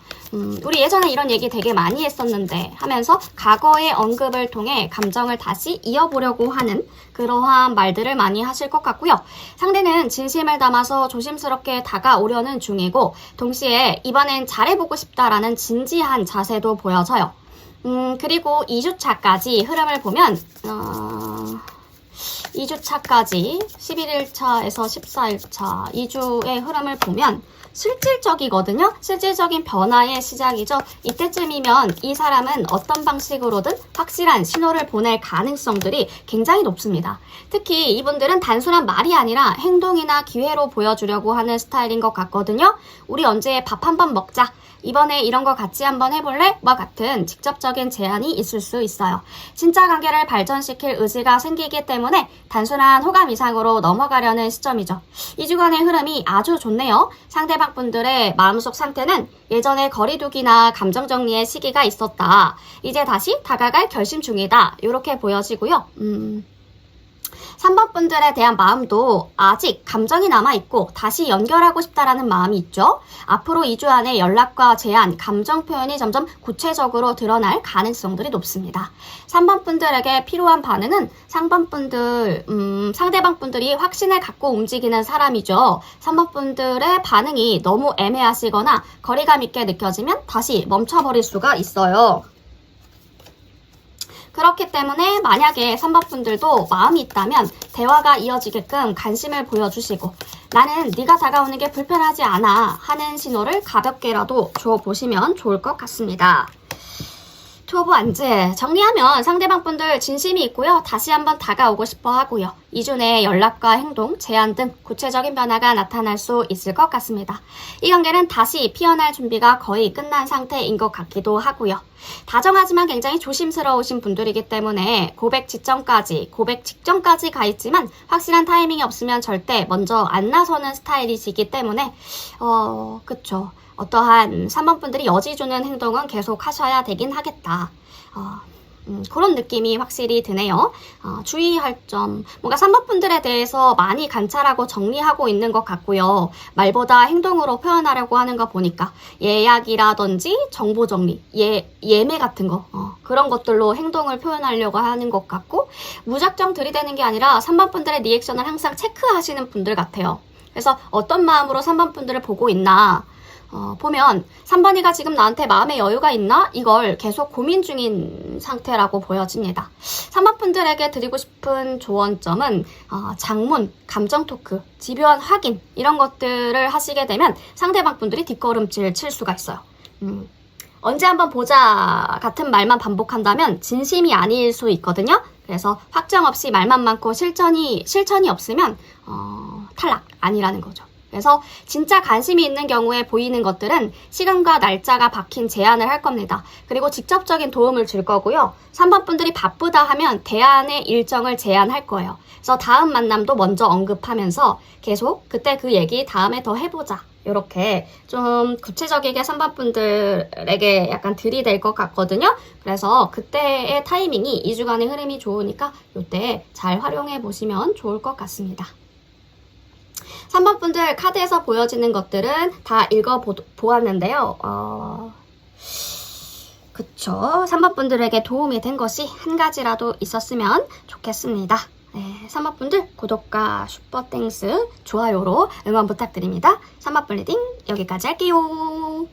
우리 예전에 이런 얘기 되게 많이 했었는데 하면서 과거의 언급을 통해 감정을 다시 이어보려고 하는 그러한 말들을 많이 하실 것 같고요. 상대는 진심을 담아서 조심스럽게 다가오려는 중이고 동시에 이번엔 잘해보고 싶다라는 진지한 자세도 보여져요. 그리고 2주차까지 흐름을 보면 2주차까지 11일차에서 14일차 2주의 흐름을 보면 실질적이거든요. 실질적인 변화의 시작이죠. 이때쯤이면 이 사람은 어떤 방식으로든 확실한 신호를 보낼 가능성들이 굉장히 높습니다. 특히 이분들은 단순한 말이 아니라 행동이나 기회로 보여주려고 하는 스타일인 것 같거든요. 우리 언제 밥 한번 먹자. 이번에 이런 거 같이 한번 해볼래? 와 같은 직접적인 제안이 있을 수 있어요. 진짜 관계를 발전시킬 의지가 생기기 때문에 단순한 호감 이상으로 넘어가려는 시점이죠. 2주간의 흐름이 아주 좋네요. 상대방 분들의 마음속 상태는 예전에 거리두기나 감정 정리의 시기가 있었다. 이제 다시 다가갈 결심 중이다. 이렇게 보여지고요. 3번 분들에 대한 마음도 아직 감정이 남아있고 다시 연결하고 싶다라는 마음이 있죠. 앞으로 2주 안에 연락과 제안, 감정 표현이 점점 구체적으로 드러날 가능성들이 높습니다. 3번 분들에게 필요한 반응은 상대방 분들이 확신을 갖고 움직이는 사람이죠. 3번 분들의 반응이 너무 애매하시거나 거리감 있게 느껴지면 다시 멈춰버릴 수가 있어요. 그렇기 때문에 만약에 3번 분들도 마음이 있다면 대화가 이어지게끔 관심을 보여주시고 나는 네가 다가오는 게 불편하지 않아 하는 신호를 가볍게라도 줘보시면 좋을 것 같습니다. 투 오브 완즈 정리하면 상대방 분들 진심이 있고요. 다시 한번 다가오고 싶어 하고요. 2주 내에 연락과 행동, 제안 등 구체적인 변화가 나타날 수 있을 것 같습니다. 이 관계는 다시 피어날 준비가 거의 끝난 상태인 것 같기도 하고요. 다정하지만 굉장히 조심스러우신 분들이기 때문에 고백 직전까지 가 있지만 확실한 타이밍이 없으면 절대 먼저 안 나서는 스타일이시기 때문에 그쵸. 어떠한 3번 분들이 여지 주는 행동은 계속 하셔야 되긴 하겠다. 그런 느낌이 확실히 드네요. 주의할 점, 뭔가 3번 분들에 대해서 많이 관찰하고 정리하고 있는 것 같고요. 말보다 행동으로 표현하려고 하는 거 보니까 예약이라든지 정보 정리, 예매 같은 거 그런 것들로 행동을 표현하려고 하는 것 같고 무작정 들이대는 게 아니라 3번 분들의 리액션을 항상 체크하시는 분들 같아요. 그래서 어떤 마음으로 3번 분들을 보고 있나 보면 3번이가 지금 나한테 마음의 여유가 있나? 이걸 계속 고민 중인 상태라고 보여집니다. 3번 분들에게 드리고 싶은 조언점은 장문, 감정 토크, 집요한 확인 이런 것들을 하시게 되면 상대방 분들이 뒷걸음질 칠 수가 있어요. 언제 한번 보자 같은 말만 반복한다면 진심이 아닐 수 있거든요. 그래서 확정 없이 말만 많고 실천이 없으면 탈락 아니라는 거죠. 그래서 진짜 관심이 있는 경우에 보이는 것들은 시간과 날짜가 박힌 제안을 할 겁니다. 그리고 직접적인 도움을 줄 거고요. 3번 분들이 바쁘다 하면 대안의 일정을 제안할 거예요. 그래서 다음 만남도 먼저 언급하면서 계속 그때 그 얘기 다음에 더 해보자. 이렇게 좀 구체적이게 3번 분들에게 약간 들이댈 것 같거든요. 그래서 그때의 타이밍이 2주간의 흐름이 좋으니까 이때 잘 활용해 보시면 좋을 것 같습니다. 3번 분들 카드에서 보여지는 것들은 다 읽어보았는데요. 그쵸. 3번 분들에게 도움이 된 것이 한 가지라도 있었으면 좋겠습니다. 네, 3번 분들 구독과 슈퍼땡스, 좋아요로 응원 부탁드립니다. 3번 분 리딩 여기까지 할게요.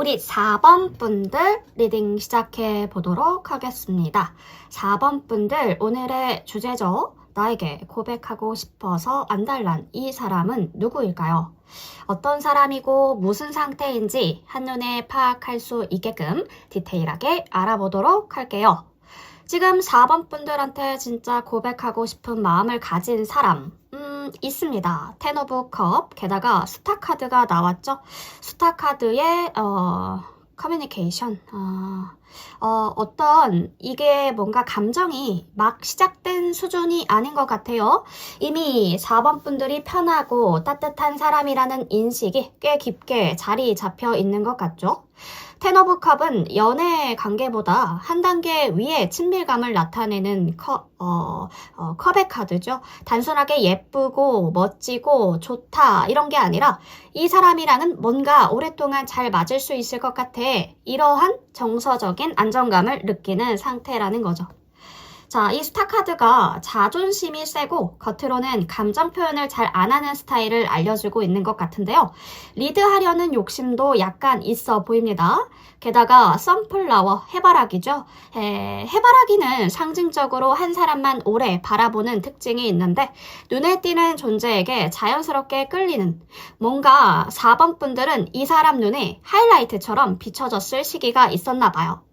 우리 4번 분들 리딩 시작해 보도록 하겠습니다. 4번 분들 오늘의 주제죠. 나에게 고백하고 싶어서 안달난 이 사람은 누구일까요? 어떤 사람이고 무슨 상태인지 한눈에 파악할 수 있게끔 디테일하게 알아보도록 할게요. 지금 4번 분들한테 진짜 고백하고 싶은 마음을 가진 사람 있습니다. 텐 오브 컵, 게다가 스타 카드가 나왔죠. 스타 카드의 커뮤니케이션, 어떤 이게 뭔가 감정이 막 시작된 수준이 아닌 것 같아요. 이미 4번 분들이 편하고 따뜻한 사람이라는 인식이 꽤 깊게 자리 잡혀 있는 것 같죠. 텐 오브 컵은 연애 관계보다 한 단계 위에 친밀감을 나타내는 컵의 카드죠. 단순하게 예쁘고 멋지고 좋다 이런 게 아니라 이 사람이랑은 뭔가 오랫동안 잘 맞을 수 있을 것 같아. 이러한 정서적인 안정감을 느끼는 상태라는 거죠. 자, 이 스타 카드가 자존심이 세고 겉으로는 감정 표현을 잘 안 하는 스타일을 알려주고 있는 것 같은데요. 리드하려는 욕심도 약간 있어 보입니다. 게다가 선플라워, 해바라기죠. 해바라기는 상징적으로 한 사람만 오래 바라보는 특징이 있는데 눈에 띄는 존재에게 자연스럽게 끌리는 뭔가 4번 분들은 이 사람 눈에 하이라이트처럼 비춰졌을 시기가 있었나 봐요.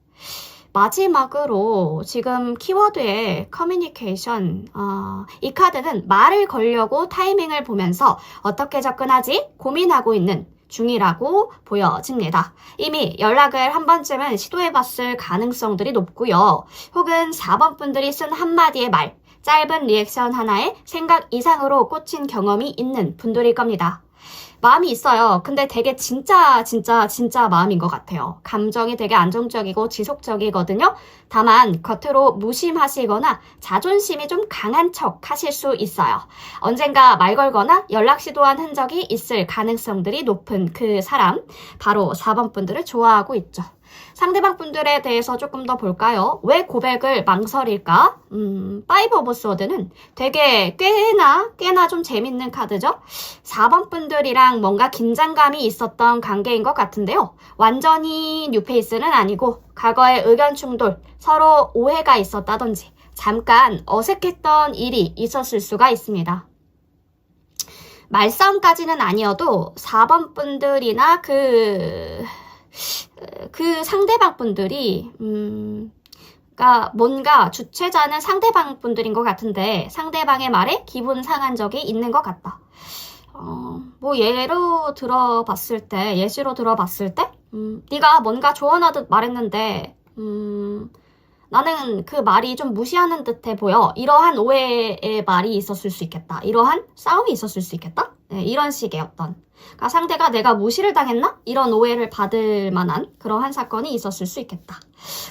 마지막으로 지금 키워드의 커뮤니케이션, 이 카드는 말을 걸려고 타이밍을 보면서 어떻게 접근하지? 고민하고 있는 중이라고 보여집니다. 이미 연락을 한 번쯤은 시도해봤을 가능성들이 높고요. 혹은 4번 분들이 쓴 한마디의 말, 짧은 리액션 하나에 생각 이상으로 꽂힌 경험이 있는 분들일 겁니다. 마음이 있어요. 근데 되게 진짜 마음인 것 같아요. 감정이 되게 안정적이고 지속적이거든요. 다만 겉으로 무심하시거나 자존심이 좀 강한 척 하실 수 있어요. 언젠가 말 걸거나 연락 시도한 흔적이 있을 가능성들이 높은 그 사람, 바로 4번 분들을 좋아하고 있죠. 상대방 분들에 대해서 조금 더 볼까요? 왜 고백을 망설일까? 파이브 오브 소드는 되게 꽤나 좀 재밌는 카드죠? 4번 분들이랑 뭔가 긴장감이 있었던 관계인 것 같은데요. 완전히 뉴페이스는 아니고 과거의 의견 충돌, 서로 오해가 있었다든지 잠깐 어색했던 일이 있었을 수가 있습니다. 말싸움까지는 아니어도 4번 분들이나 그 상대방 분들이 그러니까 뭔가 주체자는 상대방 분들인 것 같은데 상대방의 말에 기분 상한 적이 있는 것 같다. 뭐 예시로 들어봤을 때 네가 뭔가 조언하듯 말했는데 나는 그 말이 좀 무시하는 듯해 보여. 이러한 오해의 말이 있었을 수 있겠다. 이러한 싸움이 있었을 수 있겠다. 네, 이런 식의 그러니까 상대가 내가 무시를 당했나? 이런 오해를 받을 만한 그러한 사건이 있었을 수 있겠다.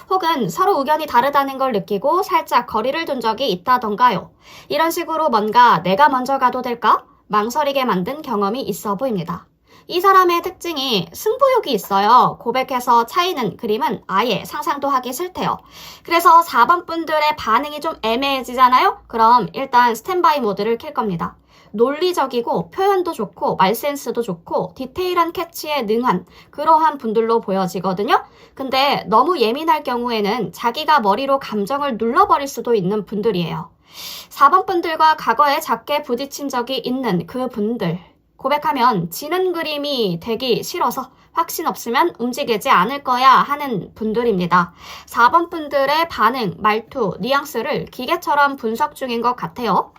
혹은 서로 의견이 다르다는 걸 느끼고 살짝 거리를 둔 적이 있다던가요. 이런 식으로 뭔가 내가 먼저 가도 될까? 망설이게 만든 경험이 있어 보입니다. 이 사람의 특징이 승부욕이 있어요. 고백해서 차이는 그림은 아예 상상도 하기 싫대요. 그래서 4번 분들의 반응이 좀 애매해지잖아요? 그럼 일단 스탠바이 모드를 켤 겁니다. 논리적이고 표현도 좋고 말센스도 좋고 디테일한 캐치에 능한 그러한 분들로 보여지거든요. 근데 너무 예민할 경우에는 자기가 머리로 감정을 눌러버릴 수도 있는 분들이에요. 4번 분들과 과거에 작게 부딪힌 적이 있는 그 분들, 고백하면 지는 그림이 되기 싫어서 확신 없으면 움직이지 않을 거야 하는 분들입니다. 4번 분들의 반응, 말투, 뉘앙스를 기계처럼 분석 중인 것 같아요.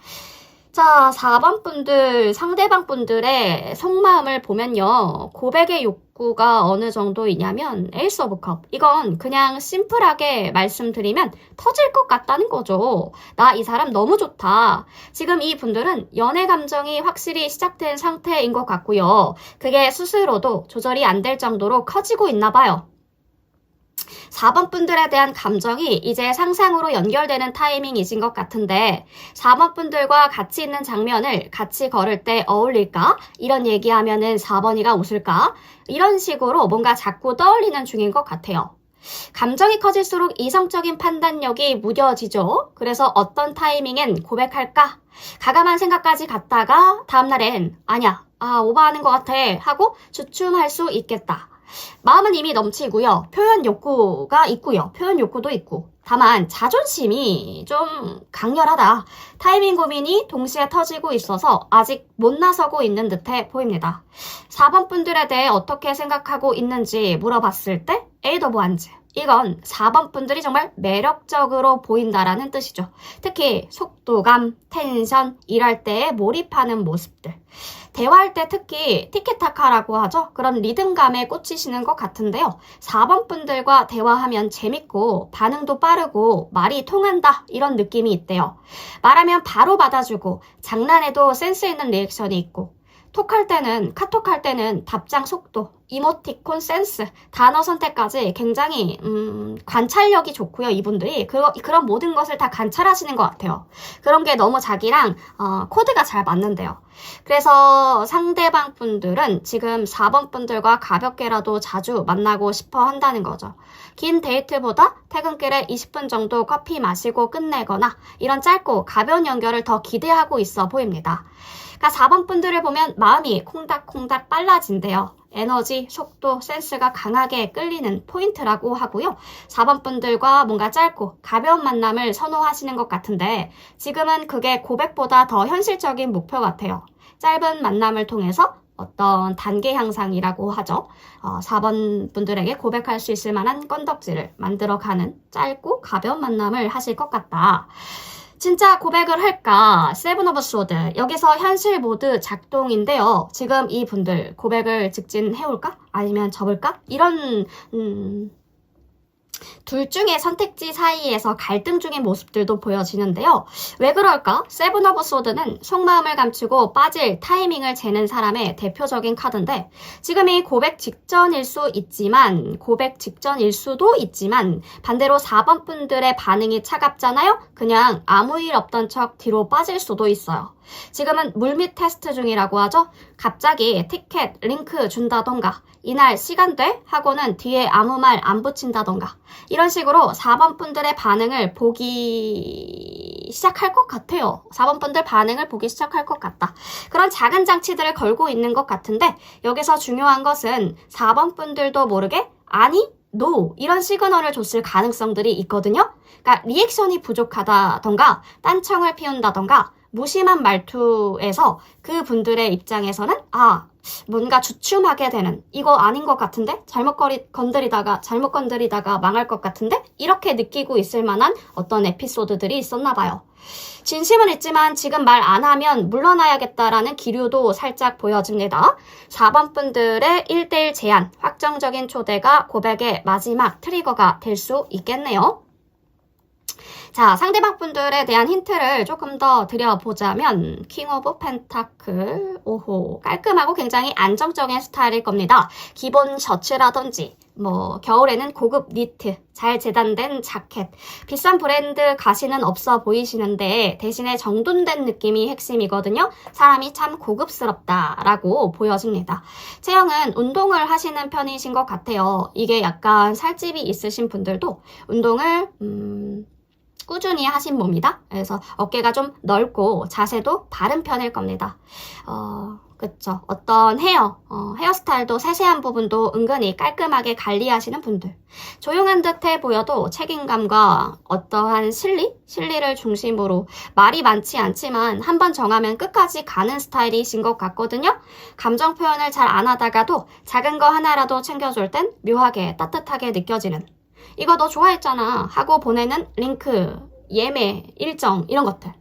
자, 4번 분들, 상대방 분들의 속마음을 보면요. 고백의 욕구가 어느 정도이냐면 에이스 오브 컵. 이건 그냥 심플하게 말씀드리면 터질 것 같다는 거죠. 나 이 사람 너무 좋다. 지금 이 분들은 연애 감정이 확실히 시작된 상태인 것 같고요. 그게 스스로도 조절이 안 될 정도로 커지고 있나 봐요. 4번 분들에 대한 감정이 이제 상상으로 연결되는 타이밍이신 것 같은데 4번 분들과 같이 있는 장면을 같이 걸을 때 어울릴까? 이런 얘기하면은 4번이가 웃을까? 이런 식으로 뭔가 자꾸 떠올리는 중인 것 같아요. 감정이 커질수록 이성적인 판단력이 무뎌지죠. 그래서 어떤 타이밍엔 고백할까? 가감한 생각까지 갔다가 다음날엔 아니야, 오버하는 것 같아 하고 주춤할 수 있겠다. 마음은 이미 넘치고요. 표현 욕구가 있고요. 표현 욕구도 있고. 다만 자존심이 좀 강렬하다. 타이밍 고민이 동시에 터지고 있어서 아직 못 나서고 있는 듯해 보입니다. 4번 분들에 대해 어떻게 생각하고 있는지 물어봤을 때 에이드 오브 완즈. 이건 4번 분들이 정말 매력적으로 보인다라는 뜻이죠. 특히 속도감, 텐션, 일할 때에 몰입하는 모습들. 대화할 때 특히 티키타카라고 하죠. 그런 리듬감에 꽂히시는 것 같은데요. 4번 분들과 대화하면 재밌고 반응도 빠르고 말이 통한다 이런 느낌이 있대요. 말하면 바로 받아주고 장난에도 센스 있는 리액션이 있고 톡할 때는 카톡할 때는 답장 속도, 이모티콘 센스, 단어 선택까지 굉장히 관찰력이 좋고요. 이분들이 그런 모든 것을 다 관찰하시는 것 같아요. 그런 게 너무 자기랑 코드가 잘 맞는데요. 그래서 상대방 분들은 지금 4번 분들과 가볍게라도 자주 만나고 싶어 한다는 거죠. 긴 데이트보다 퇴근길에 20분 정도 커피 마시고 끝내거나 이런 짧고 가벼운 연결을 더 기대하고 있어 보입니다. 그러니까 4번 분들을 보면 마음이 콩닥콩닥 빨라진대요. 에너지, 속도, 센스가 강하게 끌리는 포인트라고 하고요. 4번 분들과 뭔가 짧고 가벼운 만남을 선호하시는 것 같은데 지금은 그게 고백보다 더 현실적인 목표 같아요. 짧은 만남을 통해서 어떤 단계 향상이라고 하죠. 4번 분들에게 고백할 수 있을 만한 건덕지를 만들어가는 짧고 가벼운 만남을 하실 것 같다. 진짜 고백을 할까? 세븐 오브 소드. 여기서 현실 모드 작동인데요. 지금 이 분들 고백을 직진해올까? 아니면 접을까? 이런 둘 중에 선택지 사이에서 갈등 중인 모습들도 보여지는데요. 왜 그럴까? 세븐 오브 소드는 속마음을 감추고 빠질 타이밍을 재는 사람의 대표적인 카드인데 지금이 고백 직전일 수 있지만 고백 직전일 수도 있지만 반대로 4번 분들의 반응이 차갑잖아요? 그냥 아무 일 없던 척 뒤로 빠질 수도 있어요. 지금은 물밑 테스트 중이라고 하죠. 갑자기 티켓, 링크 준다던가 이날 시간 돼? 하고는 뒤에 아무 말 안 붙인다던가 이런 식으로 4번 분들의 반응을 보기 시작할 것 같아요. 4번 분들 반응을 보기 시작할 것 같다. 그런 작은 장치들을 걸고 있는 것 같은데 여기서 중요한 것은 4번 분들도 모르게 아니, no 이런 시그널을 줬을 가능성들이 있거든요. 그러니까 리액션이 부족하다던가 딴청을 피운다던가 무심한 말투에서 그 분들의 입장에서는 뭔가 주춤하게 되는 이거 아닌 것 같은데? 잘못 건드리다가 망할 것 같은데? 이렇게 느끼고 있을 만한 어떤 에피소드들이 있었나 봐요. 진심은 있지만 지금 말 안 하면 물러나야겠다라는 기류도 살짝 보여집니다. 4번 분들의 1대1 제안, 확정적인 초대가 고백의 마지막 트리거가 될 수 있겠네요. 자, 상대방 분들에 대한 힌트를 조금 더 드려보자면 킹 오브 펜타클, 오호, 깔끔하고 굉장히 안정적인 스타일일 겁니다. 기본 셔츠라든지 겨울에는 고급 니트, 잘 재단된 자켓, 비싼 브랜드 가시는 없어 보이시는데 대신에 정돈된 느낌이 핵심이거든요. 사람이 참 고급스럽다라고 보여집니다. 체형은 운동을 하시는 편이신 것 같아요. 이게 약간 살집이 있으신 분들도 운동을 꾸준히 하신 몸이다. 그래서 어깨가 좀 넓고 자세도 바른 편일 겁니다. 그쵸. 어떤 헤어스타일도 세세한 부분도 은근히 깔끔하게 관리하시는 분들. 조용한 듯해 보여도 책임감과 어떠한 실리를 중심으로 말이 많지 않지만 한번 정하면 끝까지 가는 스타일이신 것 같거든요. 감정 표현을 잘 안 하다가도 작은 거 하나라도 챙겨줄 땐 묘하게 따뜻하게 느껴지는 이거 너 좋아했잖아 하고 보내는 링크, 예매, 일정 이런 것들.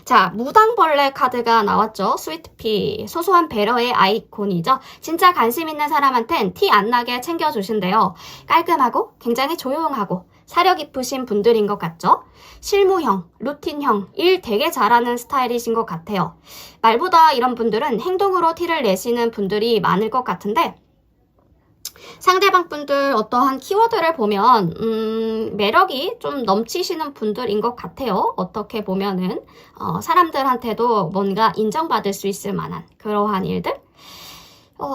자, 무당벌레 카드가 나왔죠. 스위트피, 소소한 배려의 아이콘이죠. 진짜 관심 있는 사람한텐 티 안 나게 챙겨주신대요. 깔끔하고 굉장히 조용하고 사려 깊으신 분들인 것 같죠? 실무형, 루틴형, 일 되게 잘하는 스타일이신 것 같아요. 말보다 이런 분들은 행동으로 티를 내시는 분들이 많을 것 같은데 상대방 분들 어떠한 키워드를 보면 매력이 좀 넘치시는 분들인 것 같아요. 어떻게 보면은 사람들한테도 뭔가 인정받을 수 있을 만한 그러한 일들.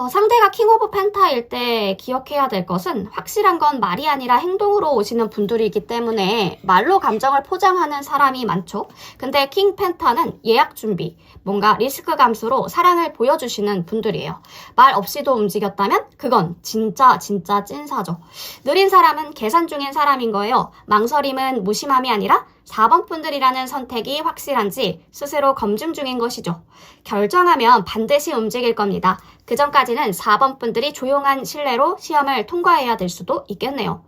상대가 킹 오브 펜타일 때 기억해야 될 것은 확실한 건 말이 아니라 행동으로 오시는 분들이기 때문에 말로 감정을 포장하는 사람이 많죠. 근데 킹 펜타는 예약 준비, 뭔가 리스크 감수로 사랑을 보여주시는 분들이에요. 말 없이도 움직였다면 그건 진짜 찐사죠. 느린 사람은 계산 중인 사람인 거예요. 망설임은 무심함이 아니라 4번 분들이라는 선택이 확실한지 스스로 검증 중인 것이죠. 결정하면 반드시 움직일 겁니다. 그 전까지는 4번 분들이 조용한 신뢰로 시험을 통과해야 될 수도 있겠네요.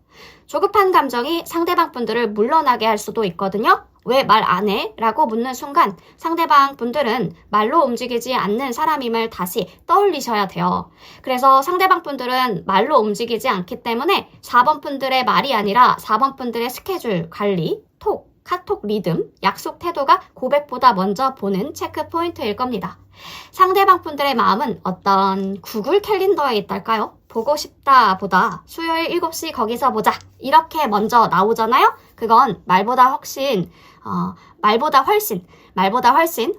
조급한 감정이 상대방 분들을 물러나게 할 수도 있거든요. 왜 말 안 해? 라고 묻는 순간 상대방 분들은 말로 움직이지 않는 사람임을 다시 떠올리셔야 돼요. 그래서 상대방 분들은 말로 움직이지 않기 때문에 4번 분들의 말이 아니라 4번 분들의 스케줄 관리, 카톡 리듬, 약속 태도가 고백보다 먼저 보는 체크 포인트일 겁니다. 상대방 분들의 마음은 어떤 구글 캘린더에 있달까요? 보고 싶다 보다 수요일 7시 거기서 보자 이렇게 먼저 나오잖아요? 그건 말보다 훨씬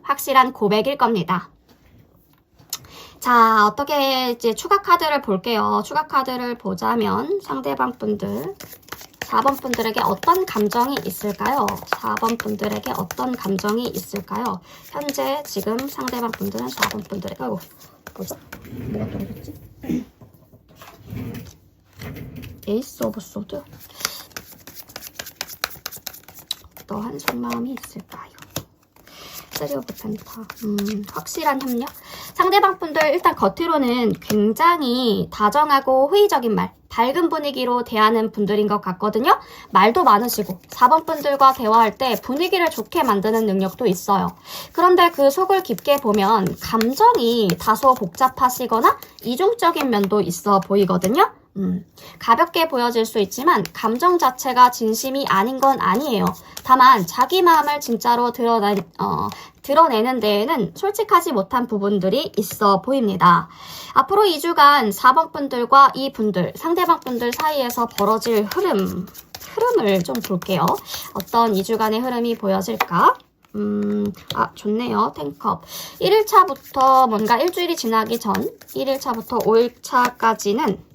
확실한 고백일 겁니다. 자, 어떻게 이제 추가 카드를 볼게요. 추가 카드를 보자면 상대방 분들 4번 분들에게 어떤 감정이 있을까요? 4번 분들에게 어떤 감정이 있을까요? 현재 지금 상대방 분들은 4번 분들에게 보자. 뭐가 떨어졌지? 에이스 오브 소드. 어떠한 속마음이 있을까요? 3 오브 펜타. 확실한 협력. 상대방 분들 일단 겉으로는 굉장히 다정하고 호의적인 말, 밝은 분위기로 대하는 분들인 것 같거든요. 말도 많으시고 4번 분들과 대화할 때 분위기를 좋게 만드는 능력도 있어요. 그런데 그 속을 깊게 보면 감정이 다소 복잡하시거나 이중적인 면도 있어 보이거든요. 가볍게 보여질 수 있지만 감정 자체가 진심이 아닌 건 아니에요. 다만 자기 마음을 진짜로 드러내는 데에는 솔직하지 못한 부분들이 있어 보입니다. 앞으로 2주간 4번 분들과 이 분들, 상대방 분들 사이에서 벌어질 흐름을 좀 볼게요. 어떤 2주간의 흐름이 보여질까? 좋네요. 탱컵. 1일차부터 뭔가 일주일이 지나기 전 1일차부터 5일차까지는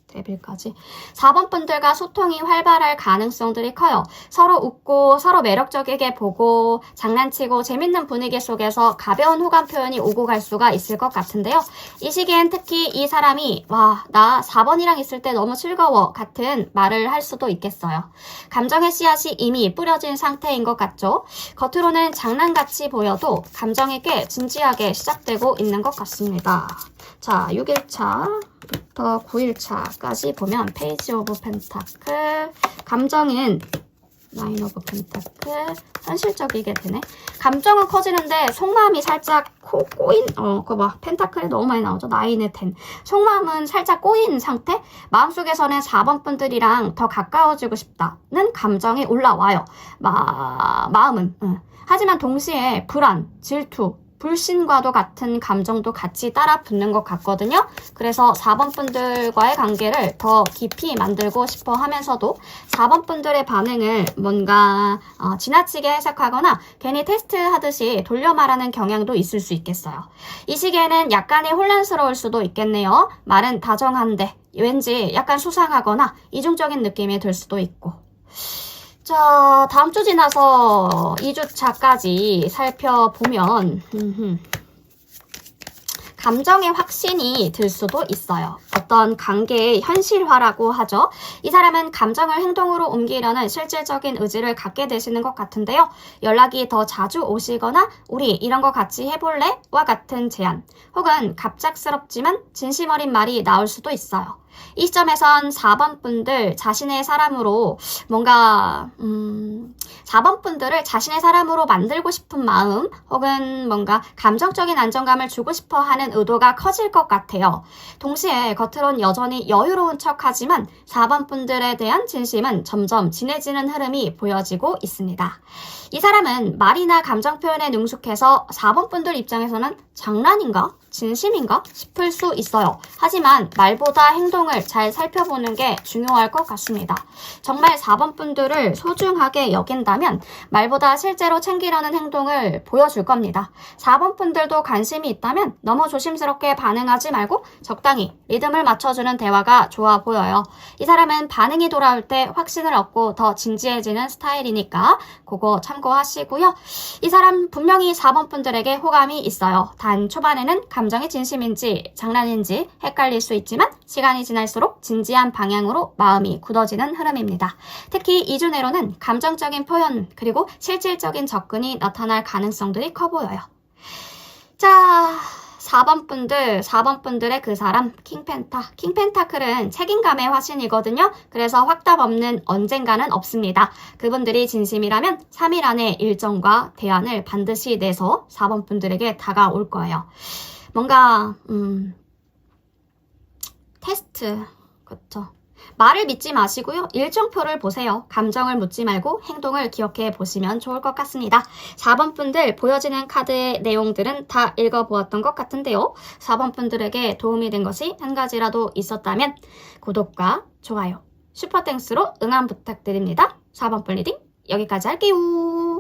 데빌까지 4번 분들과 소통이 활발할 가능성들이 커요. 서로 웃고 서로 매력적이게 보고 장난치고 재밌는 분위기 속에서 가벼운 호감 표현이 오고 갈 수가 있을 것 같은데요. 이 시기엔 특히 이 사람이 나 4번이랑 있을 때 너무 즐거워 같은 말을 할 수도 있겠어요. 감정의 씨앗이 이미 뿌려진 상태인 것 같죠? 겉으로는 장난같이 보여도 감정이 꽤 진지하게 시작되고 있는 것 같습니다. 자, 6일차부터 9일차까지 보면 페이지 오브 펜타클, 감정은 9 오브 펜타클, 현실적이게 되네. 감정은 커지는데 속마음이 살짝 꼬인, 그거 봐. 펜타클이 너무 많이 나오죠. 9의 10. 속마음은 살짝 꼬인 상태? 마음속에서는 4번 분들이랑 더 가까워지고 싶다는 감정이 올라와요. 마음은. 하지만 동시에 불안, 질투, 불신과도 같은 감정도 같이 따라 붙는 것 같거든요. 그래서 4번 분들과의 관계를 더 깊이 만들고 싶어 하면서도 4번 분들의 반응을 뭔가 지나치게 해석하거나 괜히 테스트하듯이 돌려 말하는 경향도 있을 수 있겠어요. 이 시기에는 약간의 혼란스러울 수도 있겠네요. 말은 다정한데 왠지 약간 수상하거나 이중적인 느낌이 들 수도 있고. 자, 다음 주 지나서 2주차까지 살펴보면 감정의 확신이 들 수도 있어요. 어떤 관계의 현실화라고 하죠. 이 사람은 감정을 행동으로 옮기려는 실질적인 의지를 갖게 되시는 것 같은데요. 연락이 더 자주 오시거나 우리 이런 거 같이 해볼래? 와 같은 제안, 혹은 갑작스럽지만 진심 어린 말이 나올 수도 있어요. 이 시점에선 4번 분들 자신의 사람으로 뭔가 4번 분들을 자신의 사람으로 만들고 싶은 마음, 혹은 뭔가 감정적인 안정감을 주고 싶어 하는 의도가 커질 것 같아요. 동시에 겉으론 여전히 여유로운 척하지만 4번 분들에 대한 진심은 점점 진해지는 흐름이 보여지고 있습니다. 이 사람은 말이나 감정 표현에 능숙해서 4번 분들 입장에서는 장난인가? 진심인가 싶을 수 있어요. 하지만 말보다 행동을 잘 살펴보는 게 중요할 것 같습니다. 정말 4번 분들을 소중하게 여긴다면 말보다 실제로 챙기려는 행동을 보여줄 겁니다. 4번 분들도 관심이 있다면 너무 조심스럽게 반응하지 말고 적당히 리듬을 맞춰주는 대화가 좋아 보여요. 이 사람은 반응이 돌아올 때 확신을 얻고 더 진지해지는 스타일이니까 그거 참고하시고요. 이 사람 분명히 4번 분들에게 호감이 있어요. 단 초반에는 감정이 진심인지 장난인지 헷갈릴 수 있지만 시간이 지날수록 진지한 방향으로 마음이 굳어지는 흐름입니다. 특히 2주 내로는 감정적인 표현 그리고 실질적인 접근이 나타날 가능성들이 커 보여요. 자, 4번 분들의 그 사람 킹펜타클은 책임감의 화신이거든요. 그래서 확답 없는 언젠가는 없습니다. 그분들이 진심이라면 3일 안에 일정과 대안을 반드시 내서 4번 분들에게 다가올 거예요. 뭔가 테스트, 그쵸? 말을 믿지 마시고요. 일정표를 보세요. 감정을 묻지 말고 행동을 기억해 보시면 좋을 것 같습니다. 4번 분들 보여지는 카드의 내용들은 다 읽어보았던 것 같은데요. 4번 분들에게 도움이 된 것이 한 가지라도 있었다면 구독과 좋아요, 슈퍼땡스로 응원 부탁드립니다. 4번 분 리딩 여기까지 할게요.